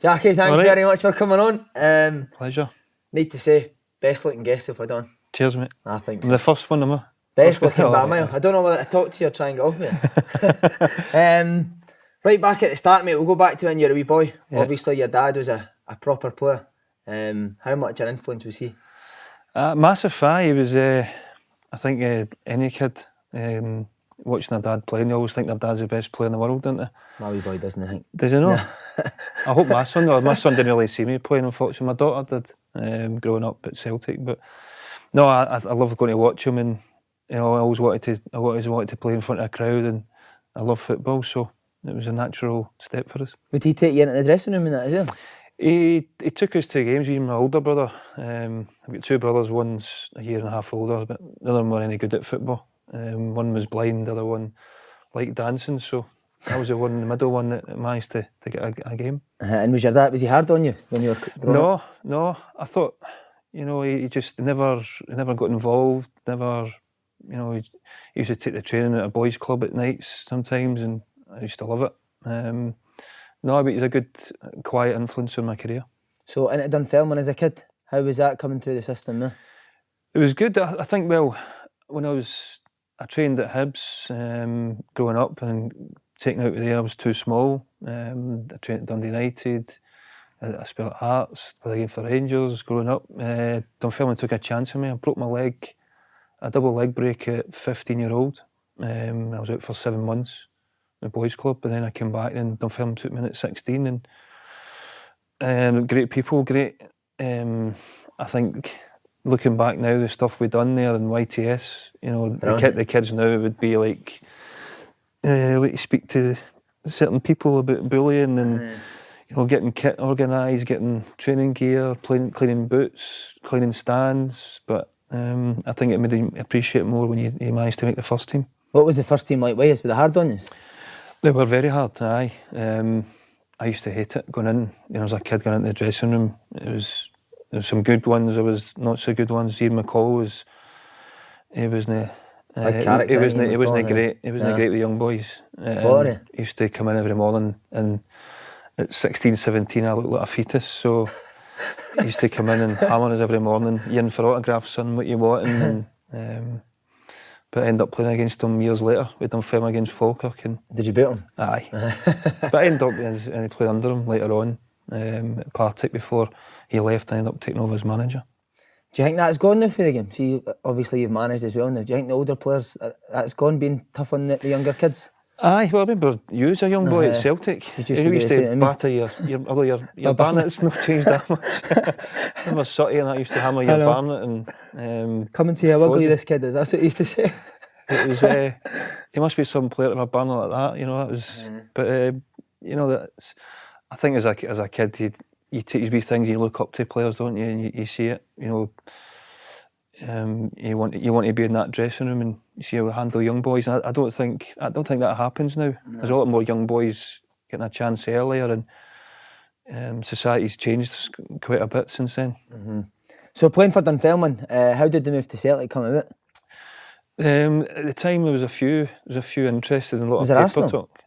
Jackie, thanks very much for coming on. Pleasure. Need to say, best looking guest if I done. Cheers, mate. I think I'm so. the first one, am I? Best looking by a mile. I don't know whether to talk to you or try and get off it. Right back at the start, mate, we'll go back to when you were a wee boy. Yeah. Obviously, your dad was a proper player. How much an influence was he? Massive. He was, I think, any kid watching their dad playing, you always think their dad's the best player in the world, don't they? My wee boy doesn't, I think. Does he not? No. I hope my son didn't really see me playing, unfortunately. My daughter did, growing up at Celtic. But no, I love going to watch him, and I always wanted to play in front of a crowd, and I love football, so it was a natural step for us. Would he take you into the dressing room and that as well? He took us to games. He's my older brother. I've got two brothers. One's a year and a half older, but none of them were any good at football. One was blind, the other one liked dancing, so I was the middle one that managed to get a game. And was he hard on you when you were growing up? No. I thought, he just never got involved. Never, he used to take the training at a boys' club at nights sometimes, and I used to love it. No, but he's a good, quiet influence on my career. So into Dunfermline as a kid, how was that coming through the system there? It was good. I think, well, when I trained at Hibs growing up, and taken out of there I was too small. I trained at Dundee United, I spelled at Hearts, played again for Rangers growing up. Dunfermline took a chance on me. I broke my leg, a double leg break at 15-year-old. I was out for 7 months. The boys' club, but then I came back and Dunfermline took me at 16, and great people, great. I think looking back now, the stuff we done there in YTS, the kids now would be like to speak to certain people about bullying and getting kit organised, getting training gear, cleaning boots, cleaning stands. But I think it made you appreciate more when you managed to make the first team. What was the first team like? Were they hard on you? They were very hard, aye. I used to hate it going in. As a kid going into the dressing room, there was some good ones. There was not so good ones. Ian McCall he wasn't great. He wasn't great with young boys. He used to come in every morning, and at 16, 17, I looked like a fetus. So he used to come in and hammer us every morning. You in for autographs, son? What you want? But I ended up playing against him years later. We done film against Falkirk. And did you beat him? Aye. But I ended up and I played under him later on at Partick before he left. I ended up taking over as manager. Do you think that's gone now for the game? See, obviously you've managed as well now. Do you think the older players, that's gone, being tough on the younger kids? Aye, well, I remember you as a young boy at Celtic. You used to batter your Barnett's not changed that much. I remember Sutty and I used to hammer your Barnett and... Come and see how ugly this kid is, that's what he used to say. It was... he must be some player to my Barnett like that, that was... But, that's... I think as a kid, you take these wee things, you look up to players, don't you, and you see it, you want to be in that dressing room and you see how they handle young boys. And I don't think that happens now. No. There's a lot more young boys getting a chance earlier, and society's changed quite a bit since then. Mm-hmm. So playing for Dunfermline, how did the move to Celtic come about? At the time there was a few interested in a lot of paper talk.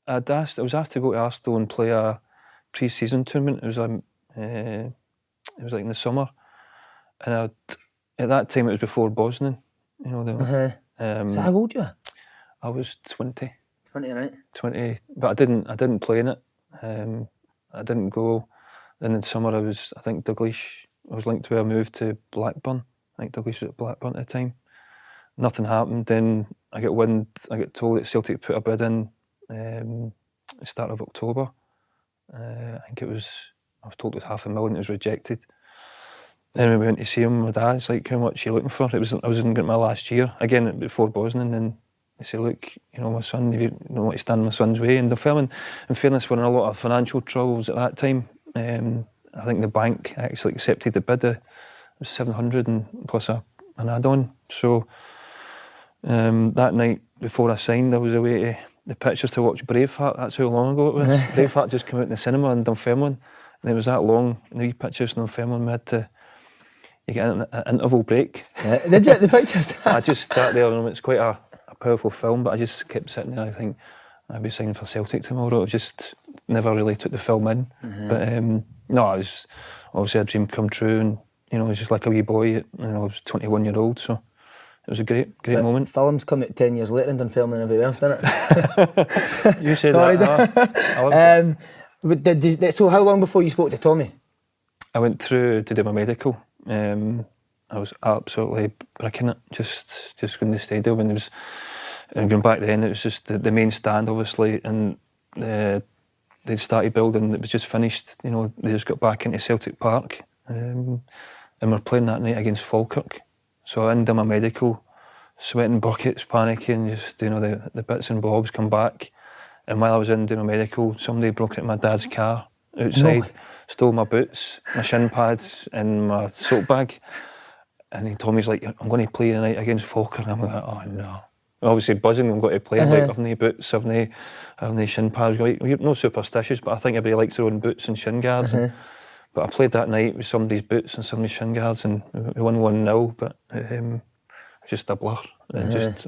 I was asked to go to Arsenal and play a pre-season tournament. It was like in the summer, and at that time it was before Bosnan. So how old you were? I was 20. 20, right? 20, but I didn't play in it. I didn't go. Then in summer I was linked to a move to Blackburn. I think Dalglish was at Blackburn at the time. Nothing happened. Then I got told that Celtic put a bid in the start of October. I was told it was $500,000, it was rejected. Then we went to see him, my dad's like, how much are you looking for? I was in my last year, again before Bosnan, and he said, look, my son, if you don't want to stand in my son's way. And Dunfermline, in fairness, were in a lot of financial troubles at that time. I think the bank actually accepted the bid. It was 700 and plus an add-on. So that night before I signed, I was away to the pictures to watch Braveheart. That's how long ago it was. Braveheart just came out in the cinema in Dunfermline, and it was that long. The wee pictures in Dunfermline, we had to get an interval break. Did you, the pictures? I just sat there, and it's quite a powerful film, but I just kept sitting there. I think I'd be signing for Celtic tomorrow. It was just never really took the film in. But no, it was obviously a dream come true, and it was just like a wee boy. I was 21-year-old, so it was a great moment. Films come out 10 years later and done filming everywhere else, didn't it? You said Sorry, that. But so how long before you spoke to Tommy? I went through to do my medical. I was absolutely bricking it, just going to the stadium, and it was. And going back then, it was just the main stand, obviously, and they'd started building. It was just finished. They just got back into Celtic Park, and we're playing that night against Falkirk. So I did my medical, sweating buckets, panicking, just the bits and bobs come back. And while I was in doing my medical, somebody broke into my dad's car outside, stole my boots, my shin pads, and my soap bag. And Tommy's like, "I'm going to play tonight against Falkirk." And I'm like, "Oh no." Obviously buzzing, I'm going to play. Like, I've no boots, I've no shin pads. We're not superstitious, but I think everybody likes their own boots and shin guards. But I played that night with somebody's boots and somebody's shin guards, and we won 1-0. But it was just a blur.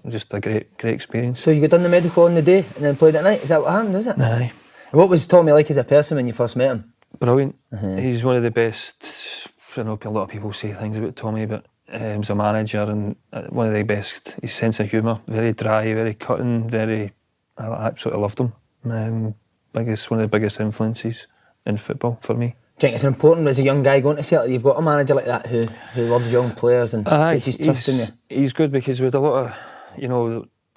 Just a great experience. So you got done the medical on the day and then played at night. Is that what happened? Is it? Aye. What was Tommy like as a person when you first met him? Brilliant. He's one of the best. I know a lot of people say things about Tommy, but he's a manager and one of the best. His sense of humour, very dry, very cutting, I absolutely loved him. One of the biggest influences in football for me. Do you think it's important as a young guy going to Celtic, you've got a manager like that who loves young players and puts his trust in you? He's good because we had a lot of,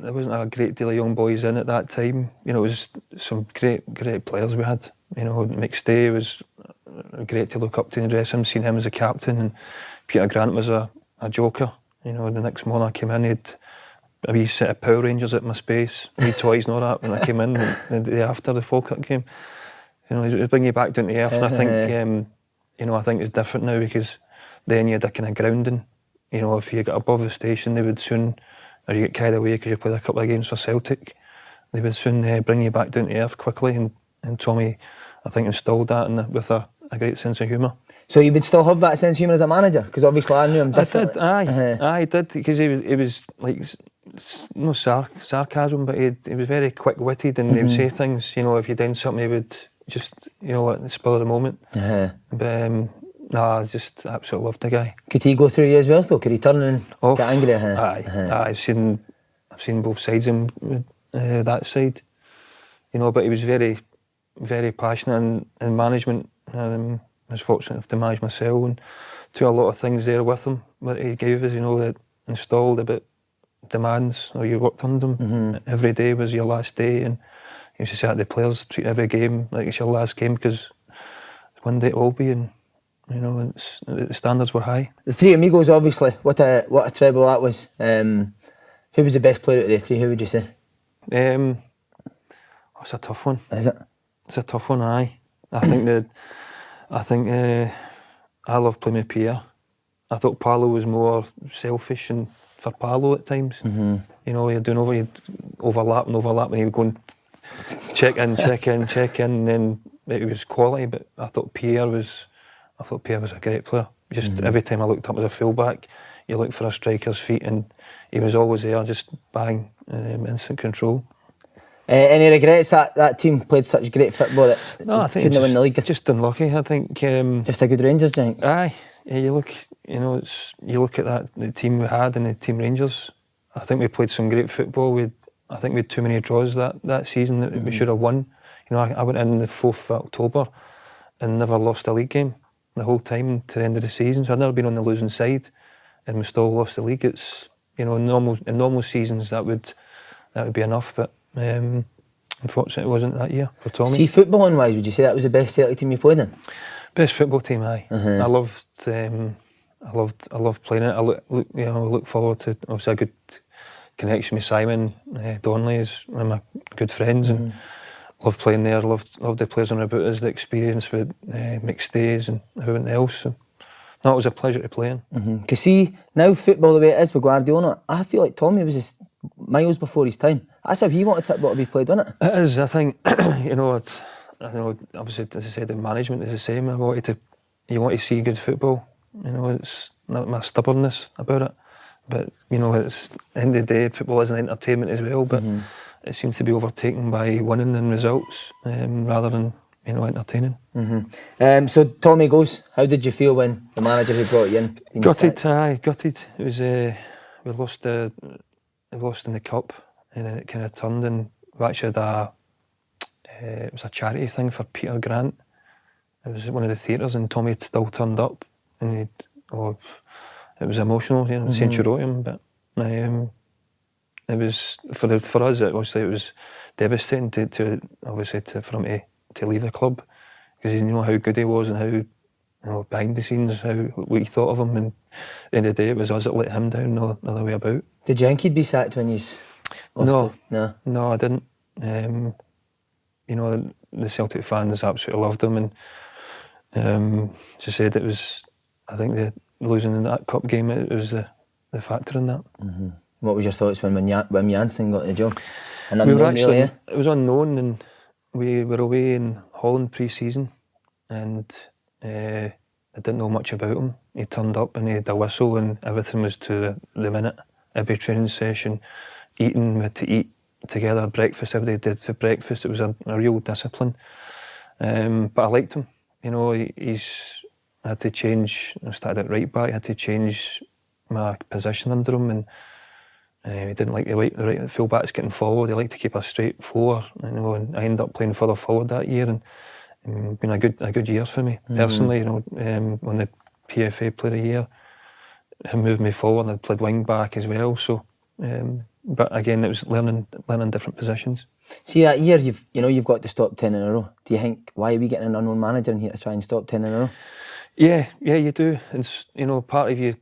there wasn't a great deal of young boys in at that time. It was some great players we had. McStay was great to look up to in the dressing room, seeing him as a captain, and Peter Grant was a joker. The next morning I came in, he had a wee set of Power Rangers at my space, wee toys and all that when I came in the day after the Falkirk game. He'd bring you back down to earth, and I think, I think it's different now because then you had a kind of grounding. If you got above the station, they would soon, or you get carried away because you played a couple of games for Celtic, they would soon bring you back down to earth quickly, and Tommy, I think, installed that with a great sense of humour. So you would still have that sense of humour as a manager? Because obviously I knew him differently. I did, because he was like, no sarcasm, but he was very quick-witted, and he would say things, if you'd done something, he would just, at the spur of the moment. But I just absolutely loved the guy. Could he go through you as well, though? Could he turn and get angry? I've seen both sides of him, that side. But he was very, very passionate in management. I was fortunate enough to manage myself and do a lot of things there with him that he gave us, that installed about demands. You worked under him. Every day was your last day, and he used to say to the players, treat every game like it's your last game, because one day it will be, and the standards were high. The three amigos, obviously, what a treble that was. Who was the best player out of the three? Who would you say? It's a tough one. Is it? It's a tough one. Aye. I think I love playing with Pierre. I thought Paolo was more selfish and for Paolo at times. You're doing you'd overlap, and he would go and check in, and then it was quality. But I thought Pierre was a great player. Just every time I looked up as a fullback, you look for a striker's feet, and he was always there, just bang, instant control. Any regrets that team played such great football that I think couldn't win the league? Just unlucky. I think just a good Rangers, do you think? Aye. Yeah, you look at the team we had and the team Rangers. I think we played some great football. I think we had too many draws that season that we should have won. I went in the 4th of October and never lost a league game the whole time to the end of the season. So I'd never been on the losing side, and we still lost the league. It's in normal seasons that would be enough, but unfortunately it wasn't that year for Tommy. See, footballing wise, would you say that was the best Celtic team you played in? Best football team, aye. I loved playing it. I look forward to obviously a good connection with Simon Donnelly is one of my good friends, and loved playing there. Loved the players on about us, the experience with McStays and everything else. So, no, it was a pleasure to play in. Because see, now football the way it is with Guardiola, I feel like Tommy was just miles before his time. That's how he wanted football to be played, wasn't it? It is. I think I know, obviously, as I said, the management is the same. You want to see good football. It's not my stubbornness about it. But, it's, at the end of the day, football is an entertainment as well. But it seemed to be overtaken by winning and results rather than entertaining. So Tommy goes. How did you feel when the manager who brought you in? Gutted. It was we lost in the cup, and then it kind of turned, and we actually had it was a charity thing for Peter Grant. It was one of the theatres, and Tommy had still turned up, and it was emotional, saying she wrote him, but it was for us. It was devastating for him to leave the club, because you know how good he was and how behind the scenes what he thought of him, and at the end of the day it was us that let him down, not the other way about. Did you think he'd be sacked when he's lost it? No, I didn't. The Celtic fans absolutely loved him, and as I said, it was, I think, the losing in that cup game, it was the factor in that. What was your thoughts when Wim Jansen got the job? It was unknown, and we were away in Holland pre-season, and I didn't know much about him. He turned up and he had a whistle, and everything was to the minute. Every training session, eating, we had to eat together, breakfast, everybody did for breakfast. It was a real discipline. But I liked him. I had to change. I started at right back. I had to change my position under him, and he didn't like the right full backs getting forward. He liked to keep a straight four. And I ended up playing further forward that year, and been a good year for me personally. When the PFA Player of the Year, he moved me forward, and I played wing back as well. So, but again, it was learning different positions. See, that year you've got to stop 10 in a row. Do you think, why are we getting an unknown manager in here to try and stop 10 in a row? Yeah, you do. It's part of you,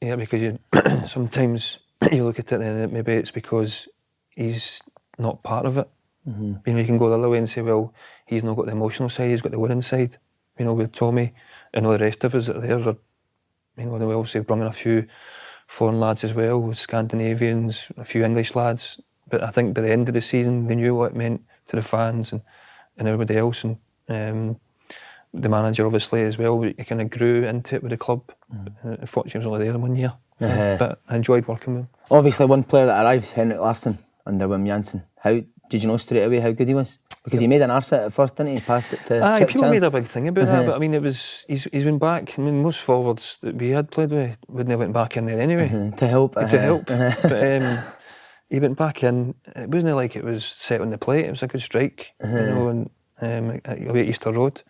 because you sometimes you look at it and maybe it's because he's not part of it. You can go the other way and say, well, he's not got the emotional side, he's got the winning side. With Tommy and all the rest of us that are there, they obviously brought in a few foreign lads as well, Scandinavians, a few English lads. But I think by the end of the season, they knew what it meant to the fans and everybody else. And the manager, obviously, as well, he kind of grew into it with the club. Unfortunately, he was only there in 1 year. But I enjoyed working with him. Obviously, one player that arrives, Henrik Larsson, under Wim Jansen. How did you know straight away how good he was? Because he made an arse at first, didn't he? He passed it to people made a big thing about that, but I mean, he's been back. I mean, most forwards that we had played with wouldn't have went back in there anyway. To help. But he went back in. It wasn't like it was set on the plate. It was a good strike, and away at Easter Road.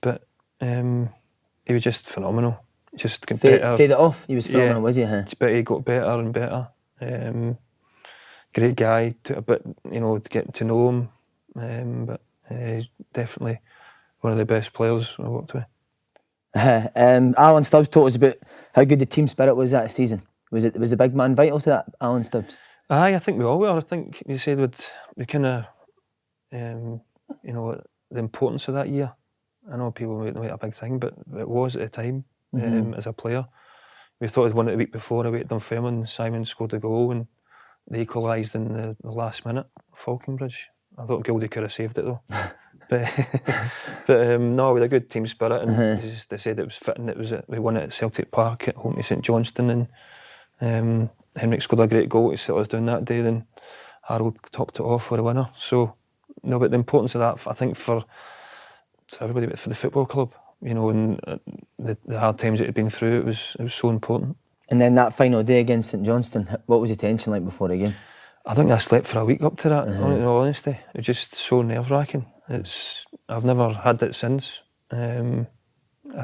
But he was just phenomenal. Just got better. Fade it off. He was phenomenal, was he? But he got better and better. Great guy. Took a bit, to get to know him. But he's definitely one of the best players I worked with. Alan Stubbs told us about how good the team spirit was that season. Was the big man vital to that, Alan Stubbs? Aye, I think we all were. I think you said we kind of, the importance of that year. I know people make it a big thing, but it was at the time as a player. We thought we'd won it the week before away at Dunfermline. Simon scored a goal and they equalised in the last minute, Falconbridge. I thought Gildy could have saved it though. but no, with a good team spirit, and just they said it was fitting. We won it at Celtic Park at home to St Johnstone, and Henrik scored a great goal to settle us down that day. Then Harold topped it off for the winner. So no, but the importance of that, I think, for everybody, but for the football club, and the hard times it had been through, it was so important. And then that final day against St Johnstone, what was the tension like before the game? I think I slept for a week up to that, in all honesty. It was just so nerve-wracking. I've never had it since. I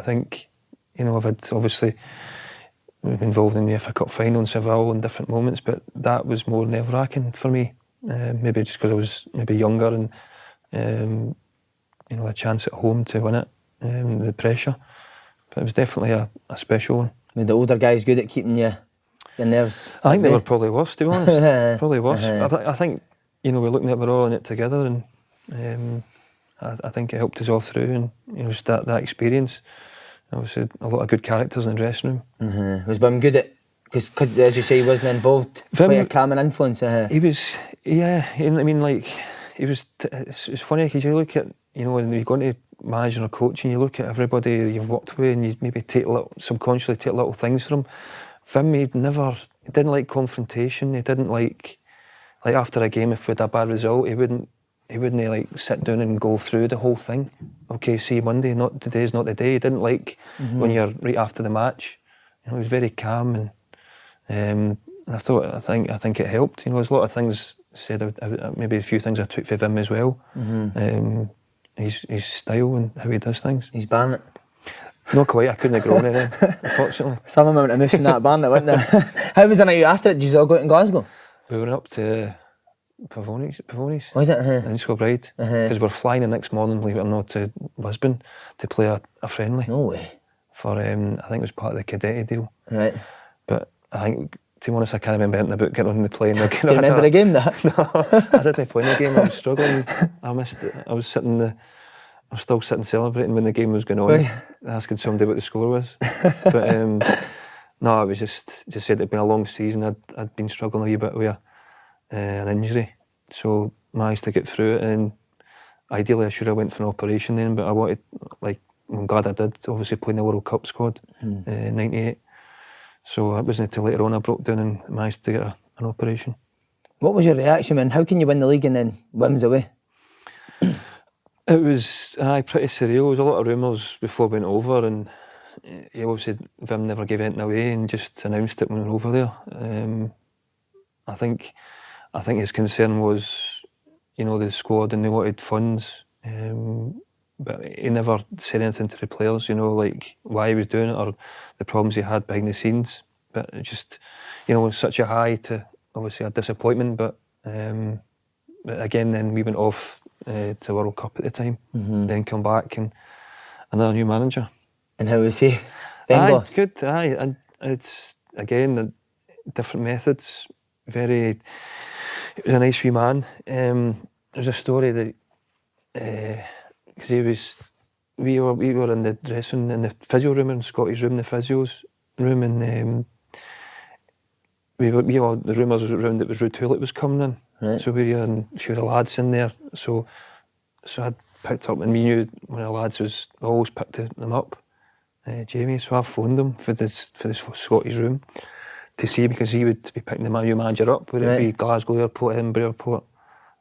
think, I've had, obviously, we've been involved in the UEFA Cup final in Seville in different moments, but that was more nerve-wracking for me. Maybe just because I was maybe younger and, a chance at home to win it, the pressure. But it was definitely a special one. Were the older guys good at keeping your nerves? I think they were probably worse, to be honest. Probably worse. I think, we're looking at we're all in it together, and I think it helped us all through, and just that experience. Obviously, a lot of good characters in the dressing room. Was Wim good at, because as you say, he wasn't involved, quite a calming influence? He was, he was. It's funny because you look at, when you go into managing or coaching, you look at everybody you've worked with, and you maybe subconsciously take little things from him. Vim, he didn't like confrontation. He didn't like like after a game, if we had a bad result, he wouldn't like sit down and go through the whole thing. Okay, see you Monday. Not today's not the day. He didn't like when you're right after the match. You know, he was very calm, and I think it helped. You know, there's a lot of things said. Maybe a few things I took from him as well. His style and how he does things. He's Barnet. Not quite. I couldn't have grown it then, unfortunately. Some amount of moose in that Barnet, wasn't there? How was the night after it? Did you all go out in Glasgow? We went up to Pavonis. Was it? In Scotland, because we're flying the next morning, believe it or not, to Lisbon to play a friendly. No way. For I think it was part of the cadet deal. Right. But I think, to be honest, I can't remember anything about getting on the plane. Do you remember the game that? No, I didn't play in the game. I was struggling. I missed it. I was still sitting celebrating when the game was going on, asking somebody what the score was. But no, it was just said it'd been a long season. I'd been struggling a wee bit with an injury, so managed to get through it. And ideally, I should have went for an operation then, but I'm glad I did. Obviously, playing the World Cup squad, '98. So it wasn't until later on I broke down and managed to get an operation. What was your reaction, man? How can you win the league and then Wim's away? It was pretty surreal. There was a lot of rumours before we went over, and he obviously Vim never gave anything away and just announced it when we were over there. I think his concern was, you know, the squad and they wanted funds, but he never said anything to the players, you know, like why he was doing it or the problems he had behind the scenes. But it just, you know, it was such a high to obviously a disappointment. But again, then we went off to World Cup at the time, then come back and another new manager. And how was he? Venglos? Good, and it's again different methods. He was a nice wee man. There's a story that because we were in the dressing in the physio room in Scotty's room, the physio's room, and we all the rumours around that Ruud Hullet was coming in. Right. So we were and a few of the lads in there. So I'd picked up, and we knew one of the lads was always picked them up, Jamie. So I phoned him for this Scotty's room to see, because he would be picking the new manager up, whether it be Glasgow Airport, Edinburgh Airport,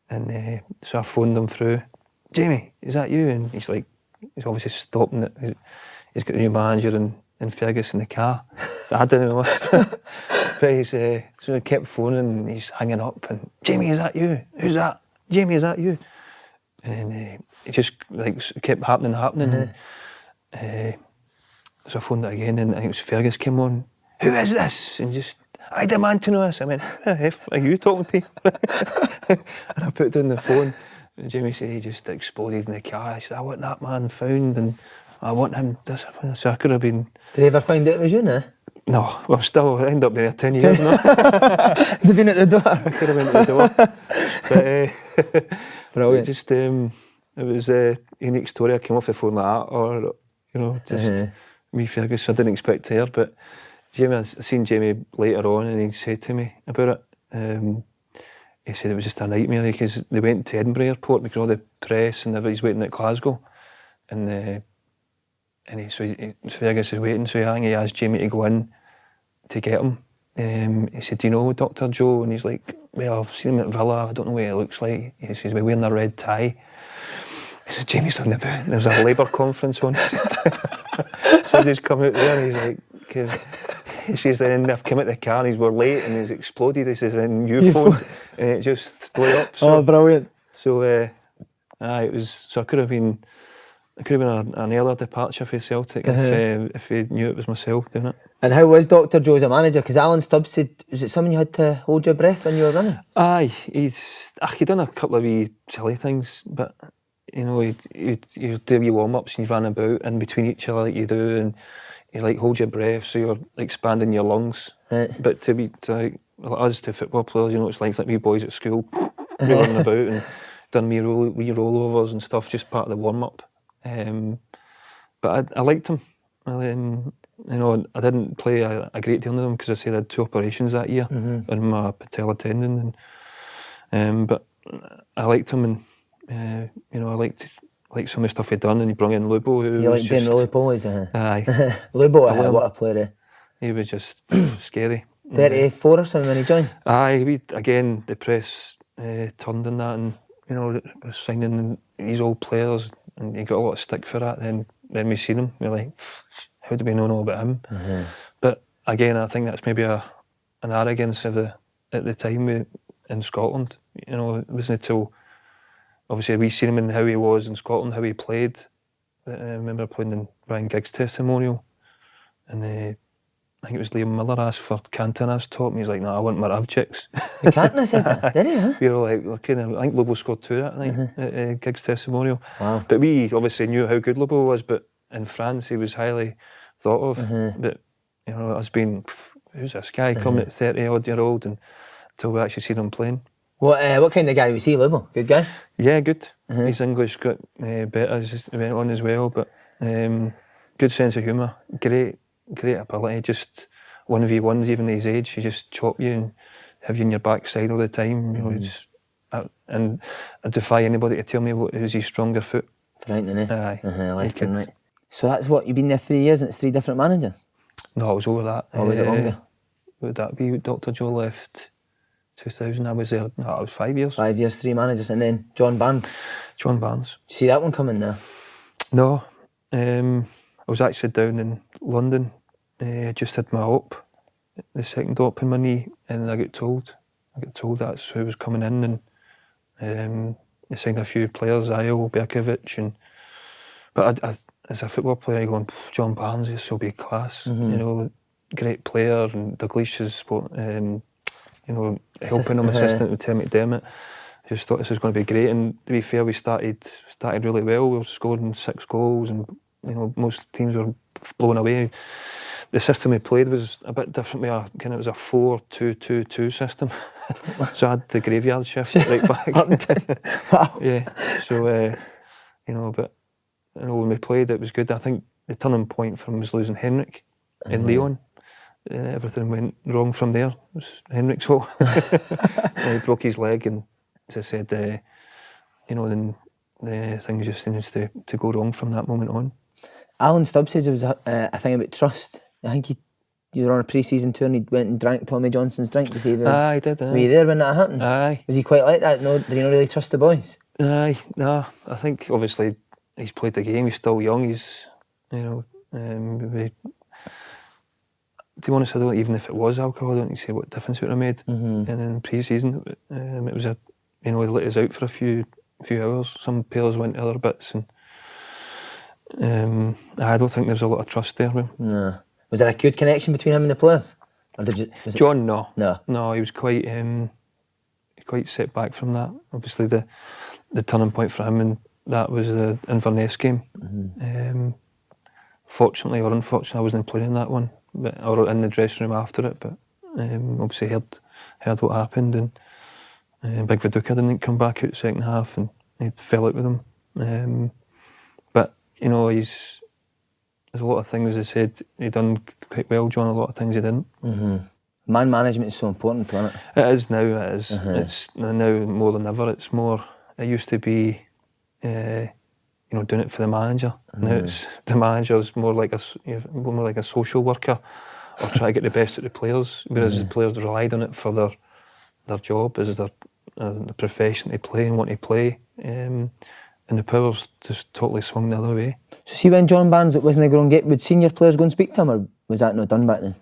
and so I phoned him through. Jamie, is that you? And he's obviously stopping it. He's got a new manager and Fergus in the car. I didn't know. But so I kept phoning and he's hanging up and, Jamie, is that you? Who's that? Jamie, is that you? And it just kept happening. And, so I phoned it again and I think it was Fergus came on. Who is this? And just, I demand to know this. I went, who the F are you talking to? And I put down the phone. And Jamie said he just exploded in the car. He said, I want that man found and I want him this. So I could have been... Did he ever find out it was you now? No, well, still, I ended up being there 10 years now. They've been at the door. I could have went to the door. But brilliant. Just, it was a unique story. I came off the phone like that, or, you know, just me, Fergus. I didn't expect to hear, but Jamie, I seen Jamie later on and he said to me about it. He said it was just a nightmare because they went to Edinburgh Airport because all the press and everybody's waiting at Glasgow, and Fergus is waiting, so I think he asked Jamie to go in to get him. He said, do you know Dr. Joe? And he's like, well, I've seen him at Villa, I don't know what he looks like. He says, we're wearing a red tie. He said, Jamie's talking about, there was a Labour conference on. So he's come out there and he's like, he says, then I've come out the car and we're late and he's exploded. He says, and you phoned and it just blew up. So, brilliant. So, it was, so I could have been an earlier departure for Celtic if he knew it was myself doing it. And how was Dr. Joe as a manager? Because Alan Stubbs said, was it something you had to hold your breath when you were running? Aye, he'd done a couple of wee silly things, but you know, you'd do wee warm-ups and you ran about in between each other like you do, and you like hold your breath so you're expanding your lungs. Right. But to us, to football players, you know, it's like wee boys at school, we running about and done wee rollovers and stuff, just part of the warm-up. But I liked him. You know, I didn't play a great deal with him because I said I had 2 operations that year in my patella tendon, but I liked him, and you know, I liked some of the stuff he'd done, and he brought in Lubo. You liked doing the Lubo, is it? Aye. Lubo, what a player. He was just scary. 34 or something when he joined. Aye, again, the press turned on that, and you know, was signing these old players, and he got a lot of stick for that. Then we seen him, we're like, how do we know about him? But again, I think that's maybe an arrogance at the time in Scotland. You know, it wasn't until obviously we seen him and how he was in Scotland, how he played. I remember playing in Ryan Giggs' testimonial, and I think it was Liam Miller asked for Cantona's top, and he's like, "No, I want Moravcic's." The Cantona said that, did he? Huh? We were like, I think Lobo scored 2 that night at Giggs' testimonial. Wow. But we obviously knew how good Lobo was, but in France he was highly thought of. But you know, us being, who's this guy coming at 30-odd-year-old, and until we actually seen him playing. What kind of guy was he, Lobo? Good guy? Yeah, good. His English got better as he went on as well, but good sense of humour, great ability, just 1v1s even at his age, he just chop you and have you in your backside all the time. You know, and I defy anybody to tell me what is his stronger foot. Frightening, eh? Aye. I like him, right. So that's what, you've been there 3 years and it's 3 different managers? No, it was over that. Or was it longer? Would that be Dr. Joe left 2000? I was there, no, it was 5 years. 5 years, 3 managers, and then John Barnes. John Barnes. Did you see that one coming now? No, I was actually down in London. I just had my op, the second op in my knee, and I got told that's who was coming in, and they signed a few players, Ayo, Berkovic, but I, as a football player, you're going, John Barnes, this will be class, you know, great player, and Dalglish is, you know, helping him, assistant with Tim McDermott. Just thought this was going to be great, and to be fair, we started really well. We were scoring 6 goals, and you know, most teams were blown away. The system we played was a bit different. It was a 4-2-2-2 system. So I had the graveyard shift right back. Wow. Yeah. So you know, but you know, when we played, it was good. I think the turning point for him was losing Henrik in Lyon. Everything went wrong from there. It was Henrik's fault. He broke his leg, and as I said, you know, then things just seems to go wrong from that moment on. Alan Stubbs says it was a thing about trust. I think you were on a pre-season tour and he went and drank Tommy Johnson's drink. Aye, I did. Were you there when that happened? Aye. Was he quite like that? No, did he not really trust the boys? Aye, no. I think obviously he's played the game. He's still young. He's, you know, to be honest, I don't, even if it was alcohol, I don't see what difference it would have made. And in pre-season, it was you know, he let us out for a few hours. Some players went to other bits, and I don't think there's a lot of trust there with him. No. Was there a good connection between him and the players? Or John, no. No, he was quite set back from that. Obviously, the turning point for him, and that was the Inverness game. Fortunately or unfortunately, I wasn't playing in that one, or in the dressing room after it. But obviously, heard what happened, and Big Viduka didn't come back out the second half, and he fell out with him. But you know, there's a lot of things, as I said, he done quite well, John. A lot of things he didn't. Man management is so important, isn't it? It is now. It is. It's now more than ever. It's more. It used to be, you know, doing it for the manager. Now it's the manager's more like a social worker, or try to get the best out of the players. Whereas the players relied on it for their job, as the profession they play and want to play. And the powers just totally swung the other way. So see, when John Barnes wasn't going to get, would senior players go and speak to him, or was that not done back then?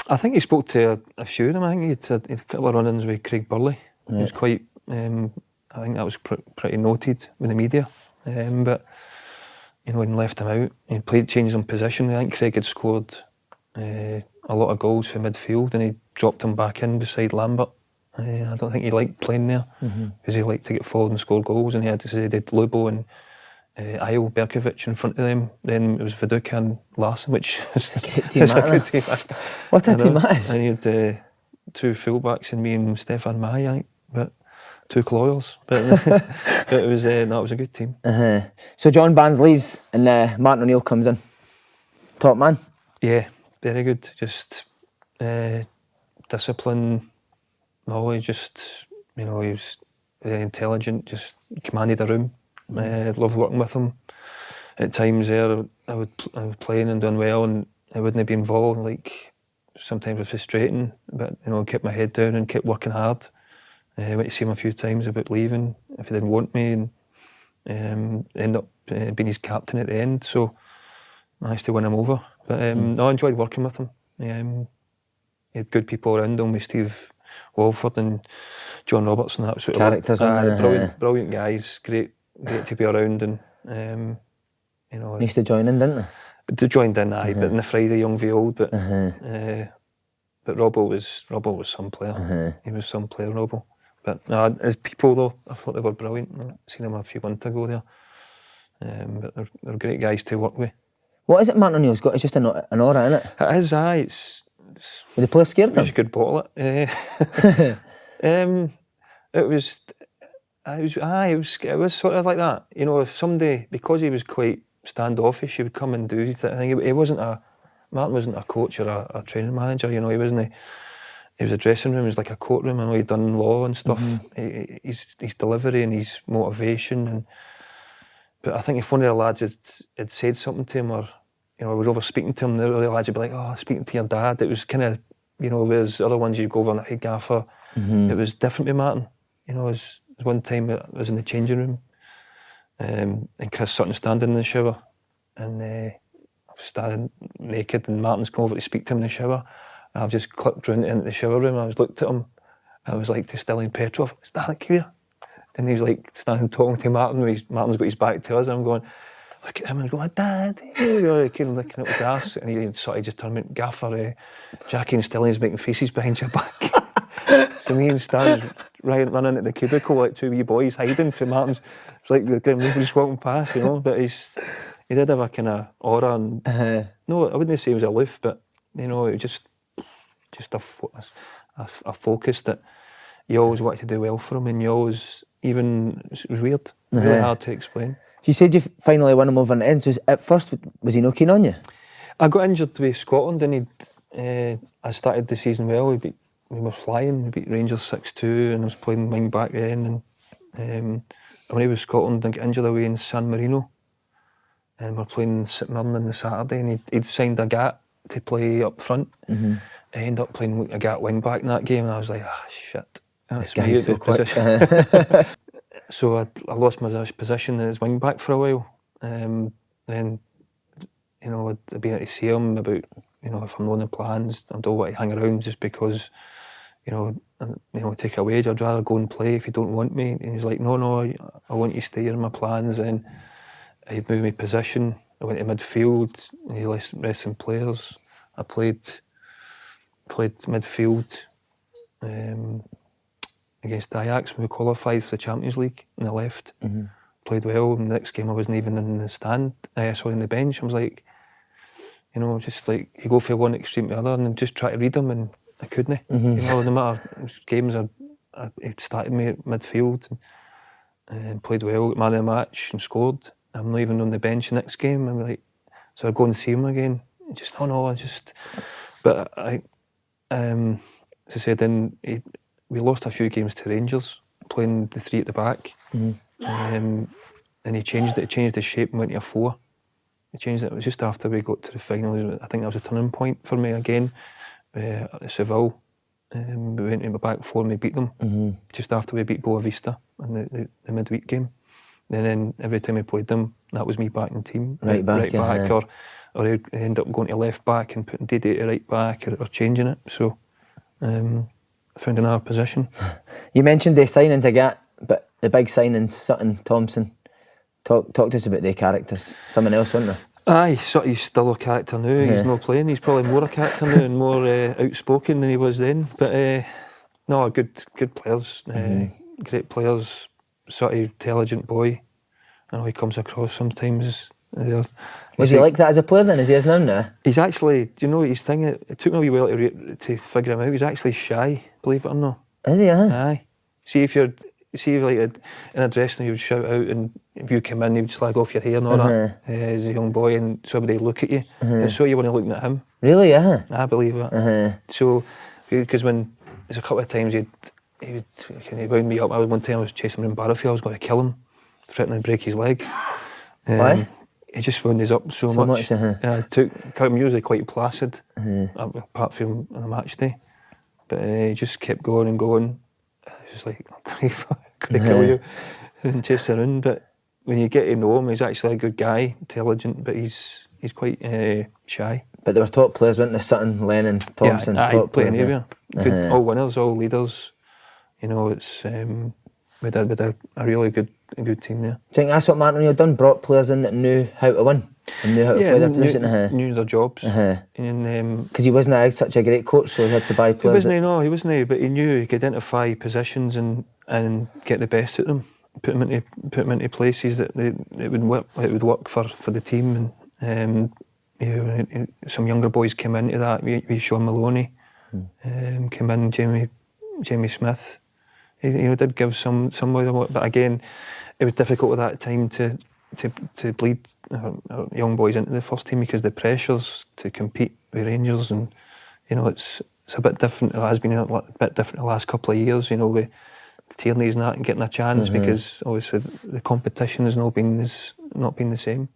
I think he spoke to a few of them. I think he had a couple of run-ins with Craig Burley. He was quite, I think that was pretty noted with the media. But, you know, when he left him out, he changed his position. I think Craig had scored a lot of goals for midfield, and he dropped him back in beside Lambert. I don't think he liked playing there, because he liked to get forward and score goals, and he had to say he did Lobo and Ayo, Berkovic in front of them. Then it was Viduka and Larson, which is a good team. What a team that is. And he had 2 fullbacks and me and Stefan Mahy, I think, but 2 clawyers. But it was it was a good team. So John Barnes leaves and Martin O'Neill comes in. Top man. Yeah, very good. Just discipline, knowledge. Just, you know, he was very intelligent. Just commanded a room. Loved working with him. At times there, I would playing and doing well, and I wouldn't be involved. Like, sometimes was frustrating, but kept my head down and kept working hard. Went to see him a few times about leaving if he didn't want me, and ended up being his captain at the end. So managed to win him over. But no, I enjoyed working with him. He had good people around him, with Steve Walford and John Roberts and that sort of characters. Brilliant guys. Great to be around, and they used to join in, didn't they? They joined in, but in the Friday, young v old. But Robbo was some player. He was some player, Robbo. But no, as people though, I thought they were brilliant. I've seen them a few months ago there. But they're great guys to work with. What is it Martin O'Neill's got? It's just an aura, isn't it? It is, aye. Were the players scared of him? You could bottle it. It was sort of like that. If somebody, because he was quite standoffish, he would come and do his thing. Martin wasn't a coach or a training manager. He wasn't. He was a dressing room. It was like a courtroom. I know he'd done law and stuff. His delivery and his motivation, but I think if one of the lads had said something to him, or was over speaking to him, the other lads would be like, "Oh, speaking to your dad." It was kind of, whereas other ones you go over and like, "Hey, gaffer," it was different with Martin. As one time I was in the changing room, and Chris Sutton standing in the shower, and I was standing naked, and Martin's come over to speak to him in the shower. And I've just clipped round into the shower room. I was looked at him. I was like to Stilling Petrov, "Is that here?" And he was like standing talking to Martin. Martin's got his back to us. I'm going, look at him and going, "Dad," kind of looking up his ass. And he sort of just turned me, "Gaffer, Jackie and Stilling's making faces behind your back." So me and Stan running into the cubicle like two wee boys hiding from Martin's. It's like the Grim Reaper just walking past, But he did have a kind of aura, and no, I wouldn't say he was aloof, but it was just a focus that you always wanted to do well for him, and you always, it was weird, really hard to explain. So you said you finally won him over in the end. So at first, was he no keen on you? I got injured with Scotland, and I started the season well. We were flying. We beat Rangers 6-2, and I was playing wing back then. And when he was Scotland, I got injured away in San Marino, and we're playing St Mirren on the Saturday, and he'd signed a Gat to play up front. I ended up playing a Gat wing back in that game, and I was like, shit, that's me out of position. So I lost my position as wing back for a while. Then, I'd been out to see him about, if I'm on the plans, I don't want to hang around just because, take a wage. I'd rather go and play if you don't want me. And he's like, no, I want you to stay here in my plans. And he'd moved my position. I went to midfield. And he resting players. I played midfield against Ajax when we qualified for the Champions League, and I left. Played well, and the next game I wasn't even in the stand, in the bench. I was like, just like, you go from one extreme to the other, and just try to read them, and I couldn't. No matter games, I started me at midfield, and played well, got man of the match, and scored. I'm not even on the bench the next game. I'm like, so I'd go and see him again. But as I said, then we lost a few games to Rangers, playing the three at the back. And he changed the shape and went to a 4. He changed it. It was just after we got to the final. I think that was a turning point for me again. At Seville, we went to the back 4 and we beat them. Just after we beat Boa Vista in the midweek game. And then every time we played them, that was me back in the team. Right back, or I'd end up going to left back and putting Dede to right back, or changing it. So I found another position. You mentioned the signings I got, but the big signings, Sutton, Thompson. Talk to us about their characters. Someone else, wasn't there? Aye, Sutton's still a character now. He's not playing. He's probably more a character now and more outspoken than he was then. But no, good players, great players. Sort of intelligent boy. I know he comes across sometimes. Was he like that as a player then? Is he as now? He's actually, do you know his thing? It took me a wee while to figure him out. He's actually shy, believe it or not. Is he? Aye. See if like in a dressing room, you would shout out, and if you come in, you would slag off your hair and all that. As a young boy, and somebody would look at you, and so you want to look at him. Really? I believe that. So, because when there's a couple of times he wound me up. One time I was chasing him in Barrowfield. I was going to kill him, threatening to break his leg. Why? he just wound us up so much. I'm usually quite placid, apart from on a match day. But he just kept going and going. Just like, could I kill you? And chase around. But when you get to know him, he's actually a good guy, intelligent, but he's quite shy. But they were top players, weren't they? Sutton, Lennon, Thompson, top players. Good, all winners, all leaders. You know, it's we did a really good team there. Do you think that's what Martin O'Neill done? Brought players in that knew how to win and knew how to play their position. Knew their jobs. Because he wasn't such a great coach, so he had to buy players. He wasn't. But he knew he could identify positions and get the best at them. Put them into places that it would work. It would work for the team. And some younger boys came into that. We Sean Maloney came in. Jamie Smith. He did give some boys a lot, but again, it was difficult at that time to bleed young boys into the first team because the pressures to compete with Rangers, and it's a bit different. It has been a bit different the last couple of years. With Tierney's and getting a chance because obviously the competition has not been the same.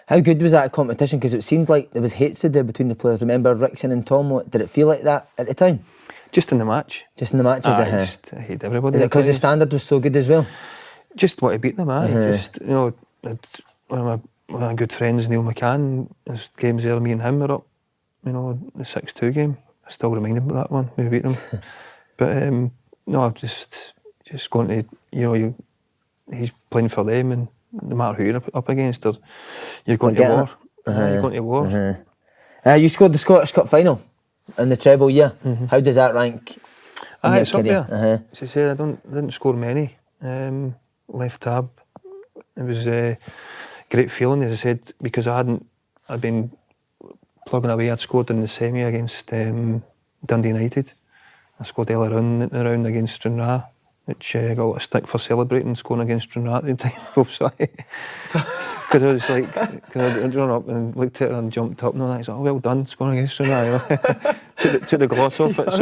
How good was that competition? Because it seemed like there was hatred there between the players. Remember Rickson and Tom? Did it feel like that at the time? Just in the match. Just in the matches? I hate everybody. Is it because the standard was so good as well? Just want to beat them, Just, one of my good friends, Neil McCann, his games there, me and him were up, the 6-2 game. I still remind him of that one, we beat them. But, no, just going to, he's playing for them, and no matter who you're up against, you're going to war. You're going to war. You scored the Scottish Cup final in the treble year. How does that rank in your it's career? Up there. As I said, I didn't score many. Left tab. It was a great feeling, as I said, because I'd been plugging away. I'd scored in the semi against Dundee United. I scored earlier on in the round against Stranraer, which I got a lot of stick for celebrating scoring against Stranraer at the time, both sides. Because I was like, I'd run up and looked at it and jumped up and all that. He's like, oh, well done, scoring against Stranraer. took the gloss off it.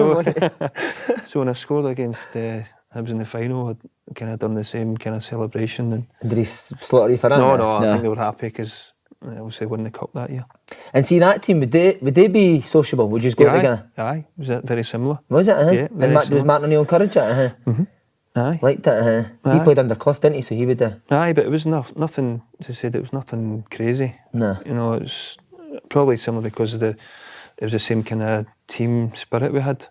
So when I scored against Hibs in the final, I'd kind of done the same kind of celebration. And did he slaughter you for that? No, I think they were happy because I obviously won the cup that year. And see, that team, would they be sociable? Would you go together? Aye, was it very similar? Was it? Yeah, and was Martin O'Neill encourage it? Aye. Liked it? He played under Cliff, didn't he? So he would... Aye, but it was nothing, as I said, it was nothing crazy. No. It's probably similar because it was the same kind of team spirit we had.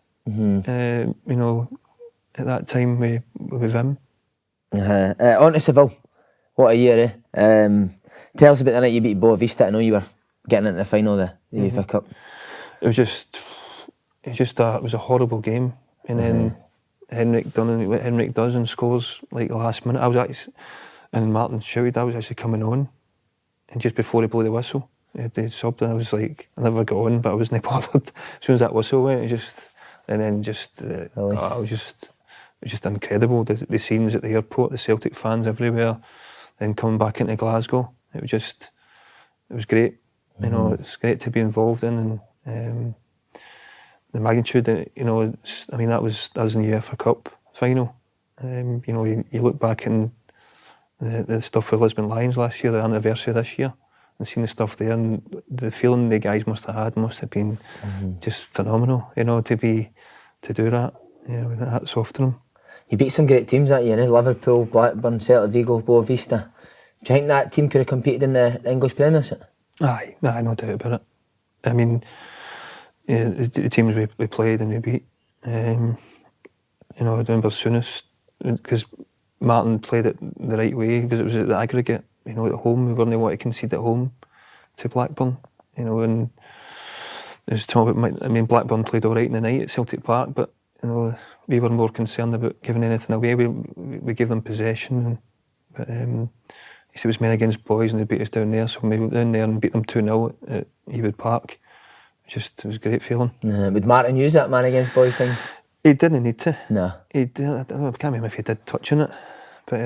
At that time with him. On to Seville. What a year, tell us about the night you beat Boavista. I know you were getting into the final of the UEFA Cup. It was a horrible game. And then Henrik does and scores like the last minute. I was actually, and Martin shouted, I was actually coming on. And just before he blew the whistle, they subbed, and I was like, I never got on, but I wasn't bothered. As soon as that whistle went, it was just incredible. The scenes at the airport, the Celtic fans everywhere, then coming back into Glasgow. It was great. It's great to be involved in, and the magnitude. That was us in the UEFA Cup final. You look back in the stuff with Lisbon Lions last year, the anniversary this year, and seeing the stuff there, and the feeling the guys must have been just phenomenal. To do that. Hats off to them. You beat some great teams that year, Liverpool, Blackburn, Celtic, Vigo, Boavista. Do you think that team could have competed in the English Premiership? Aye, no doubt about it. I mean, the teams we played and we beat. I remember soonest because Martin played it the right way because it was at the aggregate. At home we weren't want to concede at home to Blackburn. And there's talk about. Blackburn played all right in the night at Celtic Park, but we were more concerned about giving anything away. We gave them possession, but he said it was men against boys, and they beat us down there. So we went down there and beat them 2-0 at Ewood Park. It was a great feeling. Would Martin use that man against boys things? He didn't need to. No. He did. I can't remember if he did touch on it, but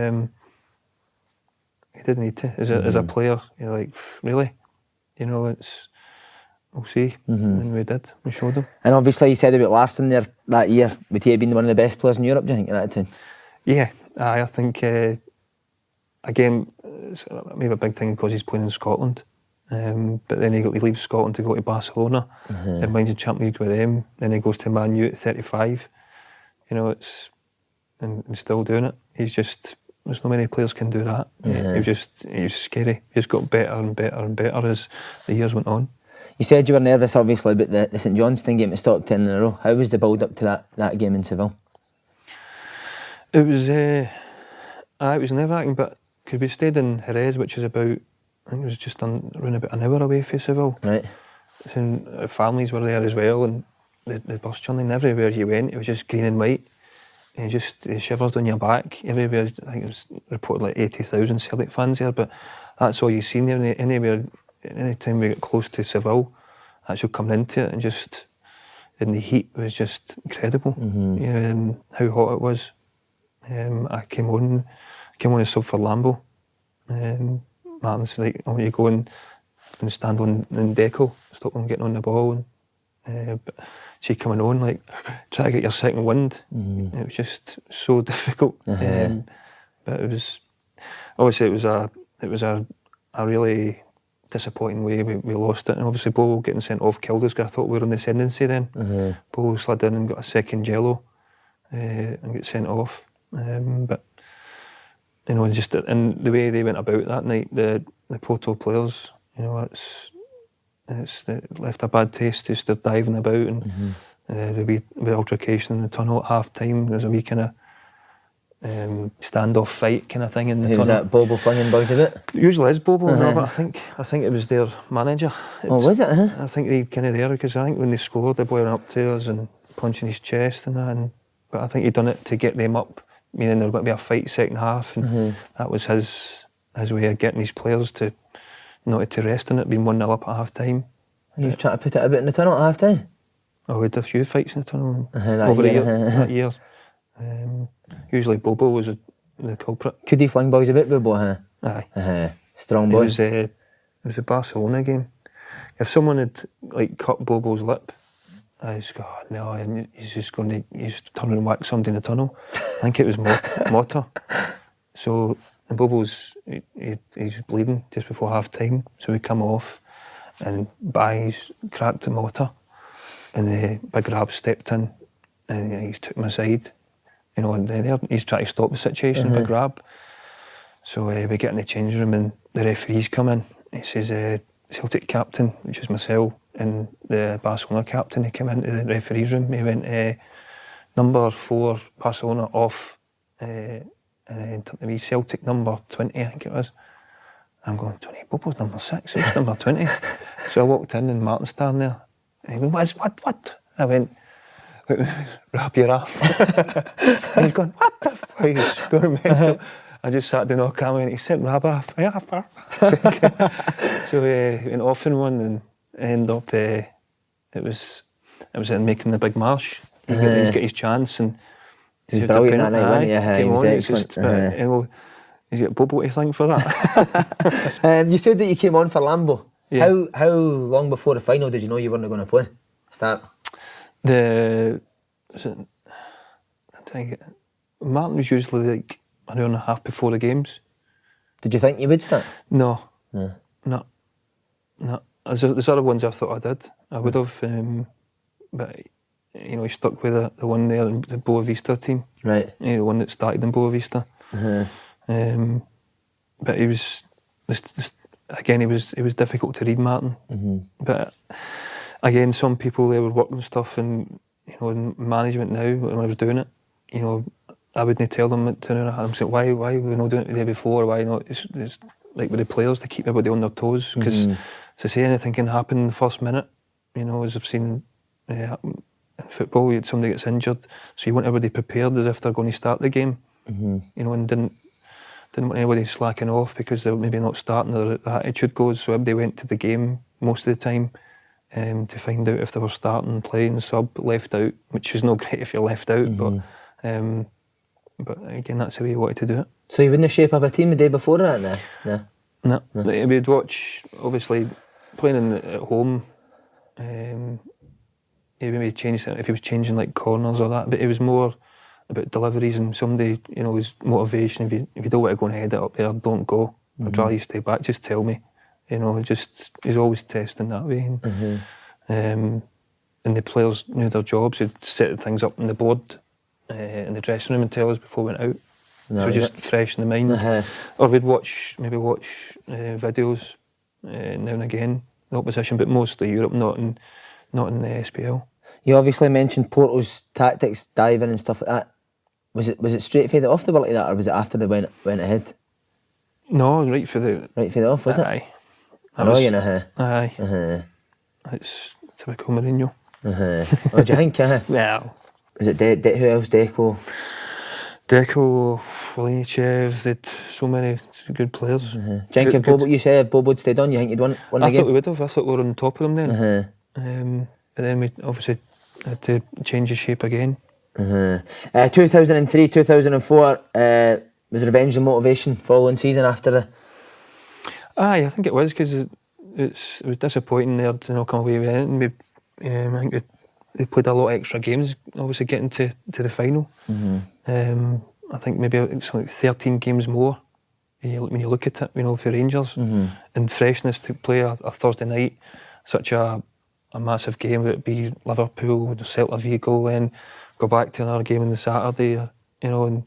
he didn't need to. As a player, you're like, really? We'll see. And we did. We showed them. And obviously you said about Larsson there that year. Would he have been one of the best players in Europe, do you think, at that time? Yeah. I think, again, it's maybe a big thing because he's playing in Scotland. But then he leaves Scotland to go to Barcelona and wins the Champions League with them. Then he goes to Man U at 35. You know, and still doing it. He's just, there's not many players can do that. He's scary. He's got better and better and better as the years went on. You said you were nervous, obviously, about the St Johnstone game to stop 10 in a row. How was the build up to that game in Seville? It was nerve-wracking, but because we stayed in Jerez, which is about, I think it was just around about an hour away from Seville. Right. And our families were there as well, and the bus journey, and everywhere you went, it was just green and white. And just the shivers on your back everywhere. I think it was reported like 80,000 Celtic fans there, but that's all you seen there. Anywhere, anytime we get close to Seville, actually coming into it, and just in the heat was just incredible. And how hot it was. I came on a sub for Lambo. Martin's like, I want you to go and stand on deco, stop them getting on the ball. But she coming on, like, try to get your second wind. It was just so difficult. But it was, obviously it was a really disappointing way we lost it. And obviously Bo getting sent off killed us, because I thought we were on the ascendancy then. Bo slid in and got a second yellow and got sent off. But you know, just and the way they went about that night, the Porto players, you know, it left a bad taste. Just they're diving about, and the altercation in the tunnel at half time. There was a wee kind of standoff fight kind of thing in the tunnel. Was that Bobo flinging boys a bit? Usually is Bobo, no, but I think it was their manager. Was it? I think they kind of there, because I think when they scored, the boy went up to us and punching his chest and that. But I think he'd done it to get them up, meaning there was going to be a fight second half, and that was his way of getting his players to not to rest in it, being 1-0 up at half time. And you were trying to put it a bit in the tunnel at half time? Oh, we had a few fights in the tunnel over that year. Usually Bobo was the culprit. Could he fling boys a bit, Bobo? Aye. Strong boy. It was a Barcelona game. If someone had like cut Bobo's lip, I just go, oh, no, he's turning and whack somebody in the tunnel. I think it was Mota. So, and Bobo's, he's bleeding just before half time. So we come off, and Baye's cracked at Mota, and Big Rab stepped in, and he took him aside. You know, and he's trying to stop the situation, Big Rab. So we get in the change room, and the referees come in. He says, Celtic captain, which is myself, and the Barcelona captain, he came into the referee's room. He went, number 4 Barcelona off, and then took the wee Celtic number 20, I think it was. I'm going, 20, Bobo's number 6, it's number 20. So I walked in, and Martin's standing there. And he went, what? I went, wrap your arm. And he's going, what the fuck? He's going mental. I just sat down all calmly, and he said, Rab off. So he went off in one, and ended up, it was in making the big marsh. He's got his chance, and he was brilliant that night, wasn't he? He was excellent. He's got Bobo to thank for that. You said that you came on for Lambo. Yeah. How long before the final did you know you weren't going to play? Start? Martin was usually like an hour and a half before the games. Did you think you would start? No. There's other ones I thought I did. I would have, but you know, he stuck with the one there in the Boa Vista team. Right. You know, the one that started in Boa Vista. But he was again. He was difficult to read, Martin. But again, some people, they were working stuff, and you know, in management now, when I was doing it, you know, I wouldn't tell them at 2 and a half. I'm saying, why were we not doing it the day before? Why not? It's like with the players, to keep everybody on their toes, because to say anything can happen in the first minute. You know, as I've seen happen in football, somebody gets injured, so you want everybody prepared as if they're going to start the game. You know, and didn't want anybody slacking off because they're maybe not starting, or the attitude goes. So everybody went to the game most of the time to find out if they were starting, playing, sub, left out, which is not great if you're left out, but again, that's the way you wanted to do it. So you wouldn't shape up a team the day before that, then? No. We'd watch, obviously, playing at home. He maybe changed if he was changing like corners or that, but it was more about deliveries and somebody, you know, his motivation. If you don't want to go and head it up there, don't go. I'd rather you stay back. Just tell me. You know, he's always testing that way. And the players knew their jobs. He'd set things up on the board in the dressing room and tell us before we went out. No, so just fresh in the mind. Or we'd watch videos now and again, the opposition, but mostly Europe, not in the SPL. You obviously mentioned Porto's tactics, diving and stuff like that. Was it straight for the off they were like that, or was it after they went ahead? No, right for the off, was it? Aye. Annoying, Aye. It's typical Mourinho. What do you think? Well, is it who else? Deco, Volinichev, they'd so many good players. Do you think if Bobo, you said if Bobo had stayed on, you think you'd won the game? I thought we would have. I thought we were on top of them then. And then we obviously had to change the shape again. 2003, 2004, was revenge the motivation following season after the... Aye, I think it was, because it was disappointing there to not come away with it. And I think we played a lot of extra games, obviously getting to the final. I think maybe it's like 13 games more when you look at it, you know, for Rangers. And freshness to play a Thursday night, such a massive game, whether it be Liverpool, the Celtic Vigo, and go back to another game on the Saturday, you know, and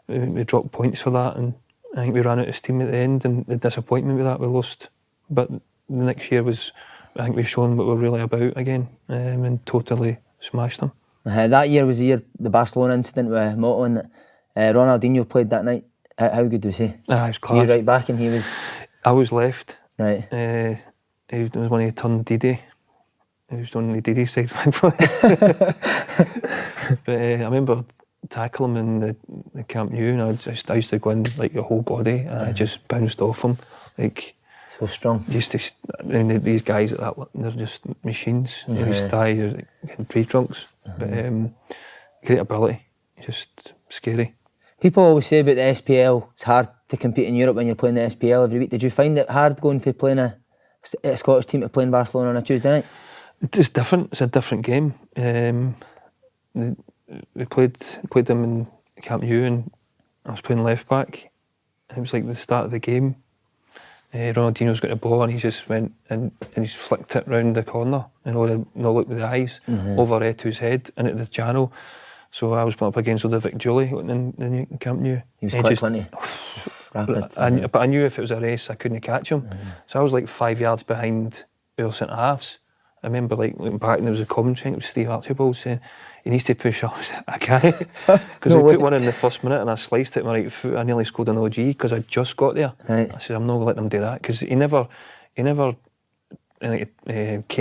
we dropped points for that, and I think we ran out of steam at the end, and the disappointment with that, we lost. But the next year I think we've shown what we're really about again, and totally smashed them. That year was the year, the Barcelona incident with Motto, and Ronaldinho played that night. How good was he? He was class. You were right back and he was... I was left. Right. He was when he turned Didi. He was on the Didi side, thankfully. But I remember tackling him in the Camp Nou, and I used to go in like the whole body, and I just bounced off him. Like, so strong. These guys at that, they're just machines. His thighs are like pre-trunks. But great ability, just scary. People always say about the SPL, it's hard to compete in Europe when you're playing the SPL every week. Did you find it hard going from playing a Scottish team to playing Barcelona on a Tuesday night? It's different. It's a different game. We played them in Camp Nou, and I was playing left back. It was like the start of the game. Ronaldinho's got the ball, and he just went and he's flicked it round the corner, you know, no look with the eyes, over Eto's head into the channel. So I was put up against Vic Julie in Camp Nou. He was quite funny. Rapid. But I knew if it was a race, I couldn't catch him. So I was like 5 yards behind our centre halves. I remember like looking back, and there was a commentary, it was Steve Archibald saying, he needs to push up. I can't. Because I put one in the first minute and I sliced it with my right foot. I nearly scored an OG because I just got there. Right. I said, I'm not letting him do that, because he never came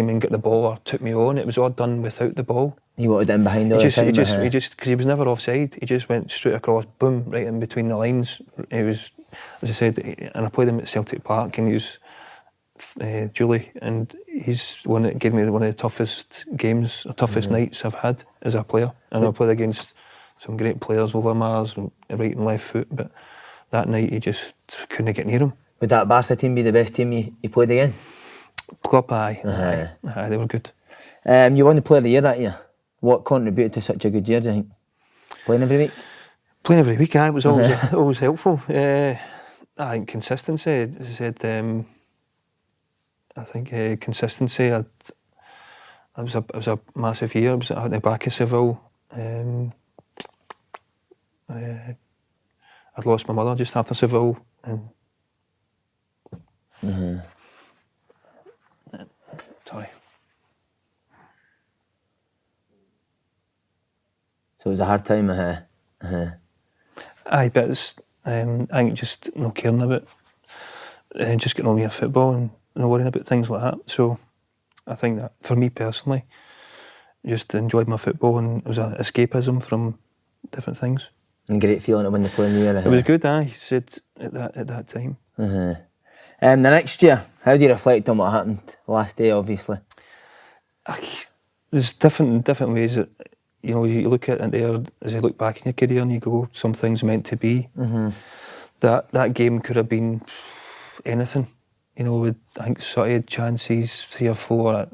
and got the ball or took me on. It was all done without the ball. He wanted in behind all the time. Because he was never offside. He just went straight across, boom, right in between the lines. He was, as I said, and I played him at Celtic Park, and he was Julie, and he's the one that gave me one of the toughest games, or toughest nights I've had as a player. And I played against some great players, Overmars, right and left foot, but that night he just couldn't get near him. Would that Barca team be the best team you played against? Club, aye, they were good. You won the Player of the Year that year. What contributed to such a good year, do you think? Playing every week? Playing every week, aye, was always helpful. I think consistency, as I said, I think consistency, it was a massive year. I was at the back of Seville. I'd lost my mother just after Seville. And sorry. So it was a hard time. Aye, but it's, I think just not caring about just getting on with your football and not worrying about things like that. So I think that for me personally, just enjoyed my football, and it was an escapism from different things. And great feeling to win the Player of the Year. It was good, he said at that time. The next year, how do you reflect on what happened last day, obviously? There's different ways that, you know, you look at it there, as you look back in your career and you go, some things meant to be. That game could have been anything. You know, I think Sutty had chances, 3 or 4.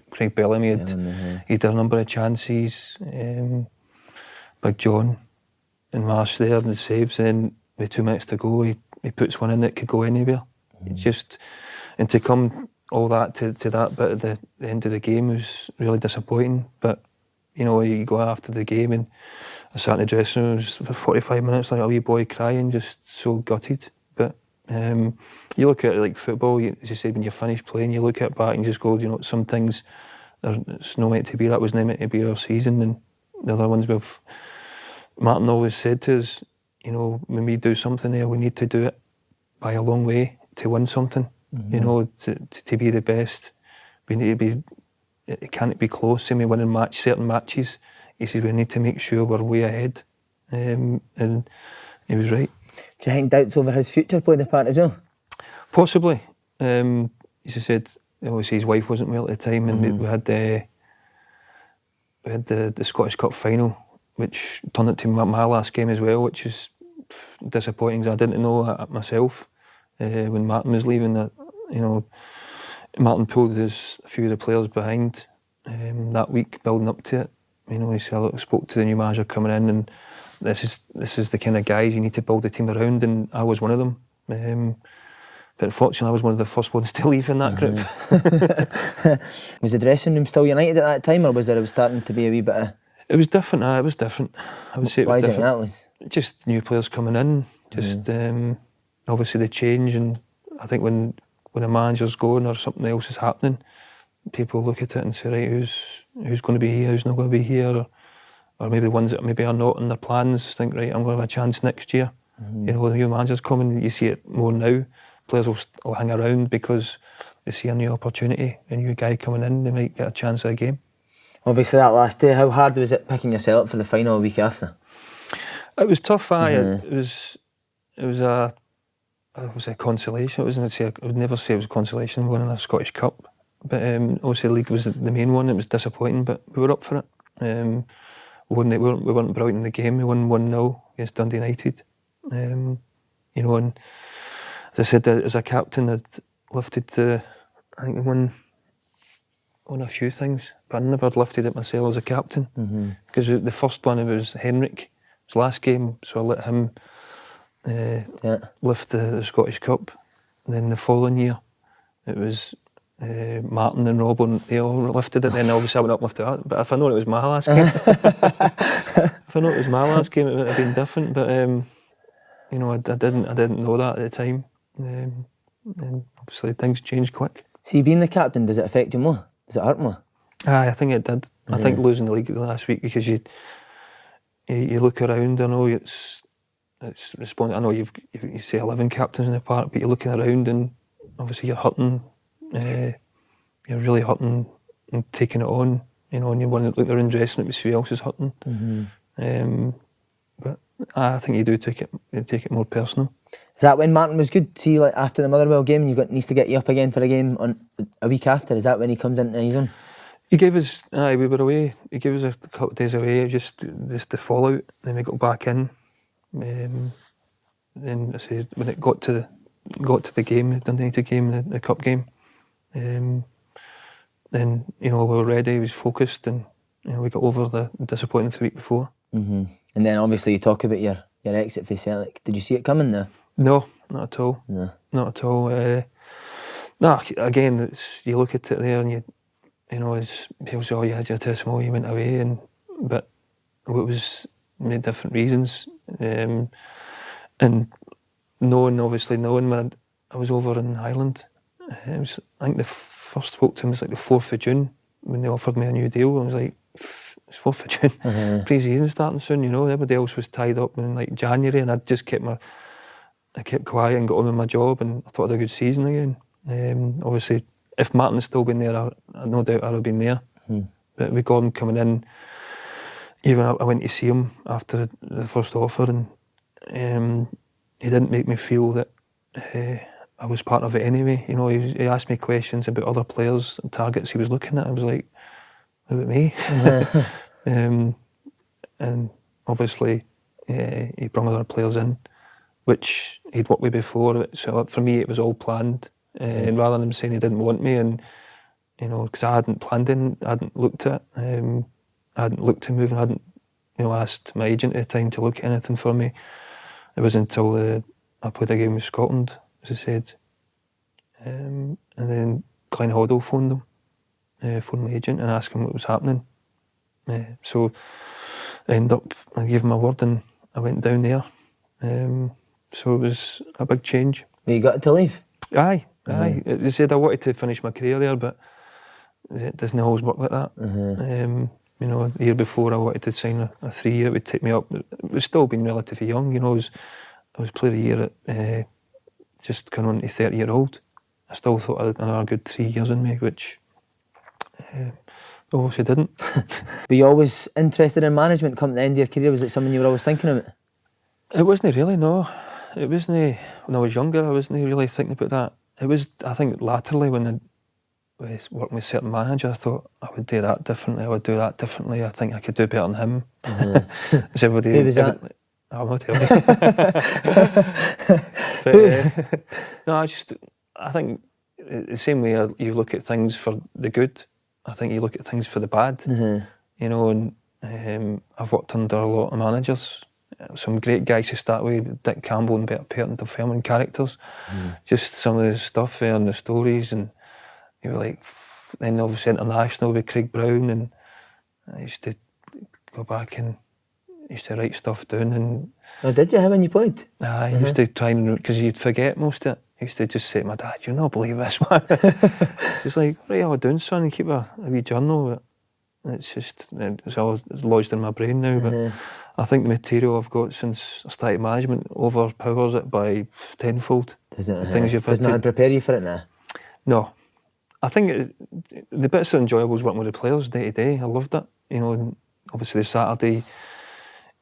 Craig Bellamy had a number of chances. Big John and Marsh there and the saves. And then with 2 minutes to go, he puts one in that could go anywhere. It's just, and to come all that to that bit at the end of the game was really disappointing. But you know, you go after the game and I sat in the dressing room for 45 minutes like a wee boy crying, just so gutted. But you look at it like football, as you said, when you're finished playing, you look at it back and just go, you know, some things it's not meant to be. That was not meant to be our season, and the other ones Martin always said to us, you know, when we do something there, we need to do it by a long way to win something. You know, to be the best, we need to be. It can't be close. Same with winning certain matches. He said we need to make sure we're way ahead, and he was right. Do you think doubts over his future played a part as well? Possibly. As I said, obviously his wife wasn't well at the time, and we had the Scottish Cup final, which turned out to be my last game as well, which is disappointing. I didn't know that myself when Martin was leaving. That, you know, Martin pulled a few of the players behind that week building up to it. You know, he spoke to the new manager coming in, and this is the kind of guys you need to build the team around, and I was one of them. But unfortunately, I was one of the first ones to leave in that group. Was the dressing room still united at that time, or was it was starting to be a wee bit of... It was different. It was different. I would say it was different. Why do you think that was? Just new players coming in. Just obviously the change, and I think when a manager's going or something else is happening, people look at it and say, right, who's going to be here, who's not going to be here, or maybe the ones that maybe are not in their plans think, right, I'm going to have a chance next year. You know, the new manager's coming. You see it more now. Players will hang around because they see a new opportunity, a new guy coming in, they might get a chance at a game. Obviously that last day, how hard was it picking yourself up for the final a week after? It was tough. It was a consolation. I would never say it was a consolation winning a Scottish Cup, but obviously the league was the main one. It was disappointing, but we were up for it. We weren't brilliant in the game. We won 1-0 against Dundee United. You know, and as I said, as a captain, I'd lifted I think I won a few things, but I never lifted it myself as a captain. Because the first one, it was Henrik, his last game, so I let him lift the Scottish Cup. And then the following year, it was Martin and Robin, they all lifted it. Then obviously I went up and lifted it. But if I known it was my last game, it would have been different. But you know, I didn't know that at the time. And obviously things changed quick. See, being the captain, does it affect you more? Does it hurt more? I think it did. I think losing the league last week, because you look around. I know it's responding. I know you say 11 captains in the park, but you're looking around and obviously you're hurting. You're really hurting and taking it on. You know, and you want to look around dressing room to see who else is hurting. But I think you do take it more personal. Is that when Martin was good? See, like after the Motherwell game, needs to get you up again for a game on a week after. Is that when he comes into his own? He gave us. We were away. He gave us a couple of days away, just the fallout. Then we got back in. Then I said when it got to the game, the Dundee United game, the cup game. Then you know we were ready. He was focused, and you know we got over the disappointment the week before. And then obviously you talk about your exit for Celtic. Did you see it coming now? No, not at all. No, not at all. No, again, you look at it there, and you know, it's people say, "Oh, you had your testimony, you went away," but it was many different reasons. And knowing when I was over in Ireland, I think the first spoke to him was like the 4th of June when they offered me a new deal. I was like, it's 4th of June, pre-season starting soon, you know. Everybody else was tied up in like January, and I kept quiet and got on with my job, and I thought I had a good season again. Obviously, if Martin had still been there, I no doubt I'd have been there. But with Gordon coming in, even I went to see him after the first offer, and he didn't make me feel that I was part of it anyway. You know, he asked me questions about other players and targets he was looking at. I was like, what about me? And obviously, he brought other players in, which he'd worked with before. So for me, it was all planned. And rather than him saying he didn't want me, and you know, because I hadn't planned in, I hadn't looked at, I hadn't looked to move, and I hadn't, you know, asked my agent at the time to look at anything for me. It wasn't until I played a game with Scotland, as I said, And then Glenn Hoddle phoned my agent and asked him what was happening. So I gave him my word and I went down there. So it was a big change. You got to leave? Aye. They said I wanted to finish my career there, but it doesn't always work like that. You know, the year before I wanted to sign a 3-year, it would take me up. It was still being relatively young, you know. I was player of the year at just going on to 30-year-old. I still thought I had another good 3 years in me, which obviously didn't. Were you always interested in management coming to the end of your career? Was it something you were always thinking about? It wasn't really, no. It wasn't, when I was younger, I wasn't really thinking about that. It was, I think, latterly when I was working with certain managers, I thought I would do that differently, I would do that differently, I think I could do better than him. Who was that? I'm not telling you. No, I think the same way you look at things for the good, I think you look at things for the bad. You know, and I've worked under a lot of managers, some great guys to start with, Dick Campbell and Bert Perton, the filming characters. Just some of the stuff there and the stories, and you were like, then obviously international with Craig Brown, and I used to go back and used to write stuff down. And oh, did you? How when you played? I used to try and, because you'd forget most of it. I used to just say to my dad, "You'll not believe this, man." It's like, "What are you all doing, son?" And keep a wee journal. But it's just, it's all lodged in my brain now. But I think the material I've got since I started management overpowers it by tenfold. Does it? The things you've had Does nothing prepare you for it now? No. I think the bits that are enjoyable was working with the players day to day. I loved it. You know, and obviously the Saturday,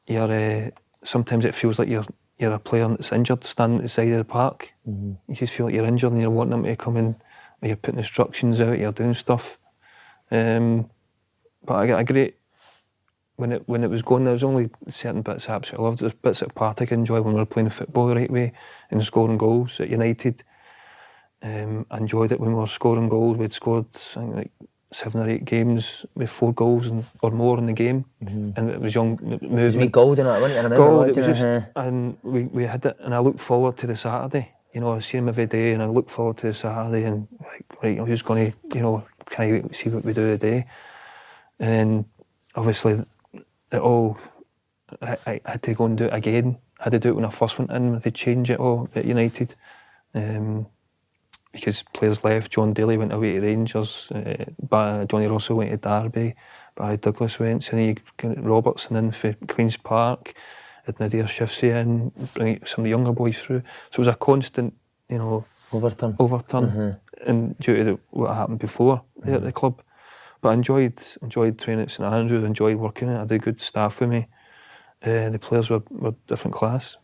you're sometimes it feels like you're a player that's injured standing at the side of the park. You just feel like you're injured and you're wanting them to come in, or you're putting instructions out, you're doing stuff. But I got a great, when it was going, there was only certain bits I absolutely loved. There's bits at Partick I enjoyed when we were playing football the right way and scoring goals at United. I enjoyed it when we were scoring goals. We'd scored, I think, like 7 or 8 games with 4 goals or more in the game, and it was young movement. It was me gold in it, wasn't it? I remember. Gold, it was just, and we had it, and I looked forward to the Saturday. You know, I see him every day, and I look forward to the Saturday, and like, right, I'm just going to, you know, can I see what we do today? And obviously, it all, I had to go and do it again. I had to do it when I first went in. They changed it all at United. Because players left. John Daly went away to Rangers, Johnny Russell went to Derby, Barry Douglas went, so then you got Robertson in for Queen's Park, had Nadir Shifsey in, bring some of the younger boys through. So it was a constant, you know, overturn, and due to what happened before at the club. But I enjoyed training at St Andrews, enjoyed working it, I had a good staff with me. The players were different class.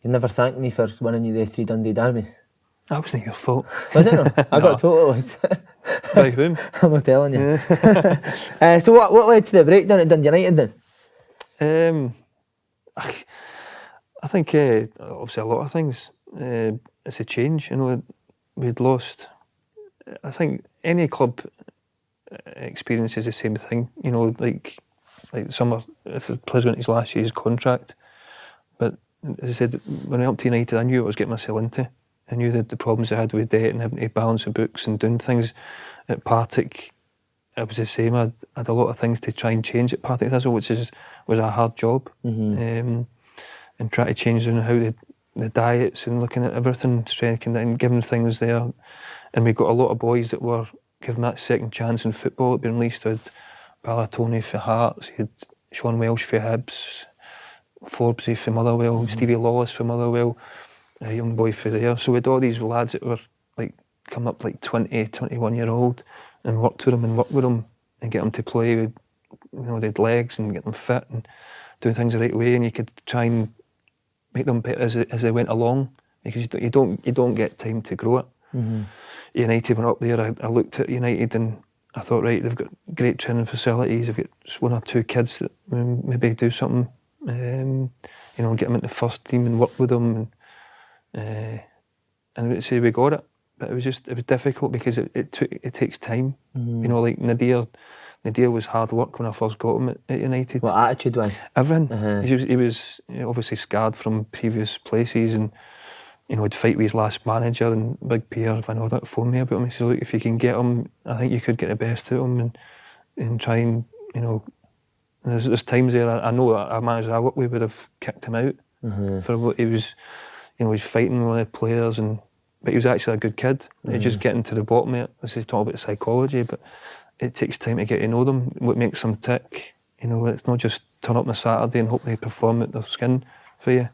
You never thanked me for winning you the 3 Dundee derbies. That wasn't your fault. Was it not? I got told it was. By whom? I'm not telling you. So what led to the breakdown at Dundee United then? I think obviously a lot of things. It's a change, you know. We'd lost. I think any club experiences the same thing, you know. Like summer, if the player's going to his last year's contract. But as I said, when I went up to United, I knew what I was getting myself into. I knew that the problems I had with debt and having to balance the books and doing things at Partick, it was the same. I had a lot of things to try and change at Partick Thistle, which was a hard job. And try to change how the diets and looking at everything, strengthening and giving things there. And we got a lot of boys that were given that second chance in football. It'd been released with Ballatoni for Hearts, you had Sean Welsh for Hibs, Forbesy for Motherwell, Stevie Lawless for Motherwell, a young boy for there. So we had all these lads that were like coming up like 20, 21 year old, and worked with them and get them to play with, you know, they had legs and get them fit and doing things the right way, and you could try and make them better as they went along, because you don't get time to grow it. United went up there, I looked at United and I thought, right, they've got great training facilities, they've got 1 or 2 kids that maybe do something, you know, get them into the first team and work with them, and we'd say we got it, but it was difficult because it takes time. You know, like Nadir was hard work when I first got him at United. What attitude wise? Everything. He was obviously scarred from previous places, and you know, he'd fight with his last manager, and Big Pierre Van Odder phoned me about him. He said, look, if you can get him, I think you could get the best out of him, and try and, you know, there's times there I know a manager I worked with would have kicked him out for what he was, you know, he was fighting one of the players, but he was actually a good kid. He's just getting to the bottom of it. This is talking about psychology, but it takes time to get to know them, what makes them tick. You know, it's not just turn up on a Saturday and hope they perform at their skin for you.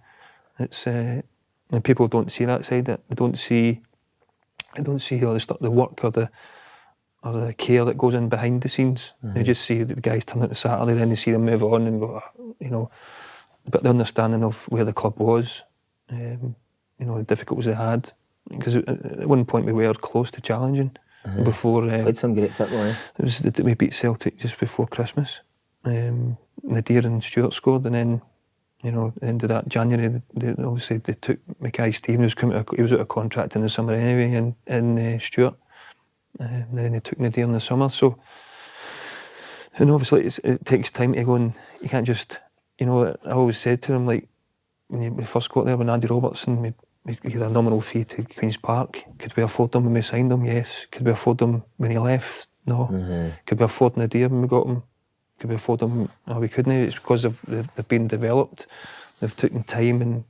It's and people don't see that side of it. They don't see all the stuff, the work or the care that goes in behind the scenes. They just see the guys turn out on Saturday, then they see them move on and go, you know. But the understanding of where the club was, you know, the difficulties they had, because at one point we were close to challenging before. Played some great football. It was we beat Celtic just before Christmas. Nadir and Stewart scored, and then, you know, at the end of that January, obviously they took Mackay Stevens, he was out of contract in the summer anyway, and Stewart, and then they took Nadir in the summer. So, and obviously it takes time to go, and you can't just, you know, I always said to them, like, when we first got there with Andy Robertson, we had a nominal fee to Queen's Park. Could we afford them when we signed them? Yes. Could we afford them when he left? No. Could we afford Nadir when we got him? Could we afford them? No, we couldn't. It's because they've been developed. They've taken time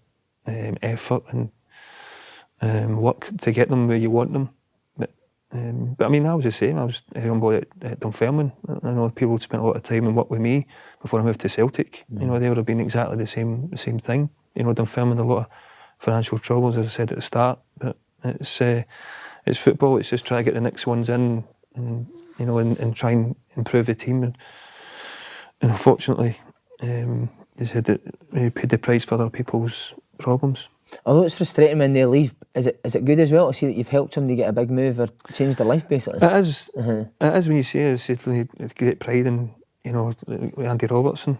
and effort and work to get them where you want them. But I mean, I was the same. I was a young boy at Dunfermline. I know people had spent a lot of time and work with me before I moved to Celtic. You know, they would have been exactly the same thing. You know, Dunfermline had a lot of financial troubles, as I said at the start. But it's football. It's just trying to get the next ones in, and you know, and try and improve the team. And unfortunately, they said that we paid the price for other people's problems. Although it's frustrating when they leave, is it good as well to see that you've helped somebody get a big move or change their life, basically? It is. It is when you see it. It's great pride in, you know, Andy Robertson.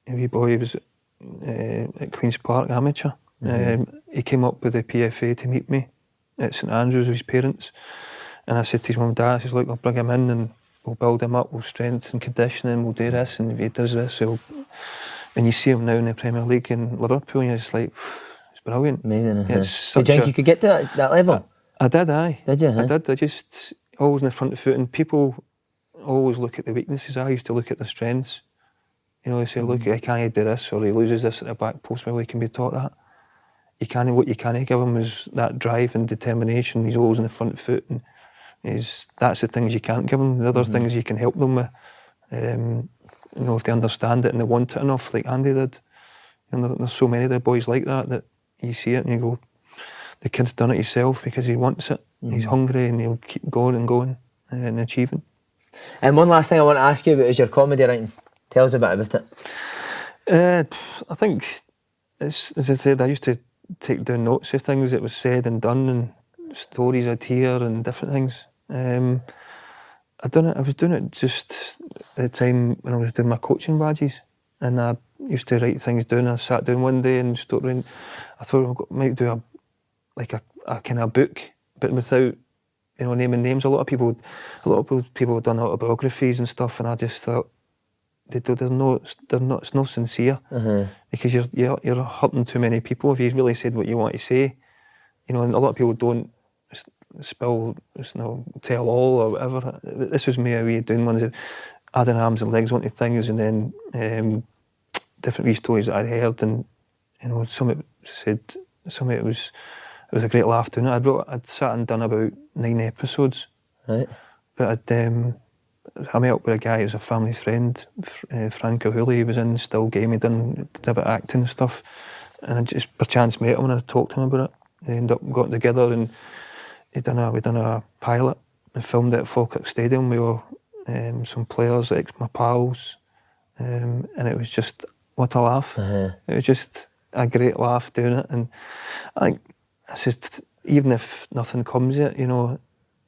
A wee boy, he was at Queen's Park, amateur. He came up with the PFA to meet me at St Andrews with his parents. And I said to his mum and dad, I said, look, I'll bring him in and we'll build him up, we'll strengthen conditioning, we'll do this, and if he does this, and you see him now in the Premier League in Liverpool, and you're just like, it's brilliant. Amazing. Did you think you could get to that level? I did, aye. Did you? I did. I just always in the front foot, and people always look at the weaknesses. I used to look at the strengths. You know, they say, look, I can't do this, or he loses this at the back post. Well, he can be taught that. What you can't give him is that drive and determination. He's always in the front foot, and that's the things you can't give them. The other things you can help them with. You know, if they understand it and they want it enough, like Andy did. And there's so many of the boys like that you see it and you go, the kid's done it himself because he wants it. He's hungry and he'll keep going and going and achieving. And one last thing I want to ask you about is your comedy writing. Tell us a bit about it. I think, as I said, I used to take down notes of things that was said and done, and stories I'd hear and different things. I was doing it just at the time when I was doing my coaching badges, and I used to write things down. I sat down one day and started. I thought I might do a kind of book, but without, you know, naming names. A lot of people have done autobiographies and stuff, and I just thought it's not sincere, because you're hurting too many people if you really said what you want to say. You know, and a lot of people don't spill, tell all or whatever. This was me a wee doing ones of adding arms and legs onto things, and then different wee stories that I'd heard, and you know, some of it was a great laugh doing it. I'd sat and done about 9 episodes, right? But I met up with a guy who was a family friend, Frank O'Hooley. He was in Still Game. He did a bit of acting and stuff, and I just per chance met him and I talked to him about it. They ended up getting together and we done a pilot and filmed it at Falkirk Stadium with some players, my pals, and it was just, what a laugh. It was just a great laugh doing it. And I think it's just, even if nothing comes of it, you know,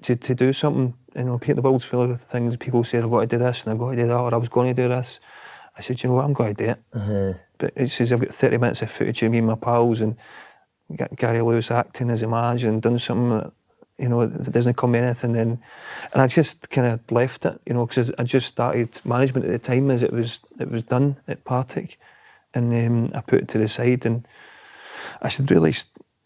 to do something, you know, the world's full of things. People say, I've got to do this and I've got to do that, or I was going to do this. I said, you know what, I'm going to do it. But it says I've got 30 minutes of footage of me and my pals, and got Gary Lewis acting as a manager and done something that, you know, it doesn't come anything. And I just kind of left it, you know, because I just started management at the time as it was done at Partick, and I put it to the side, and I said, really,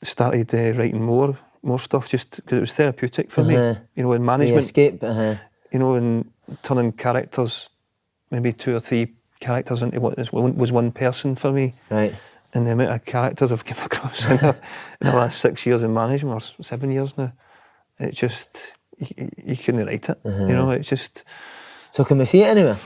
started writing more stuff just because it was therapeutic for me. You know, in The management, escape. you know, and turning characters, maybe 2 or 3 characters into what was one person for me. Right. And the amount of characters I've come across in the last 6 years in management, or 7 years now, it's just, you couldn't write it. You know, it's just... So can we see it anywhere?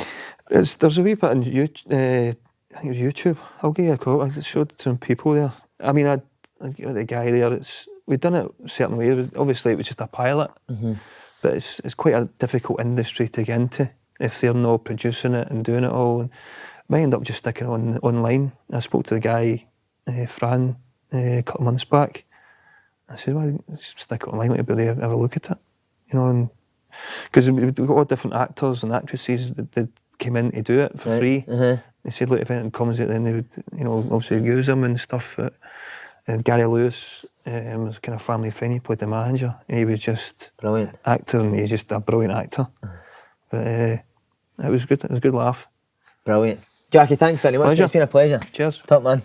There's a wee bit on YouTube, I think it was YouTube. I'll give you a call. I showed some people there. I mean, I the guy there, we'd done it a certain way. Obviously, it was just a pilot, but it's quite a difficult industry to get into if they're not producing it and doing it all. And might end up just sticking it online. I spoke to the guy, Fran, a couple of months back. I said, well, just stick it online, let everybody have a look at it. You know, and because we've got all different actors and actresses that came in to do it for free. They said, look, if anything comes out, then they would, you know, obviously use them and stuff. And Gary Lewis was kind of family friend. He played the manager, and he was just Brilliant actor, and he's just a brilliant actor. But it was good. It was a good laugh. Brilliant. Jackie, thanks very much. Pleasure. It's been a pleasure. Cheers. Top man.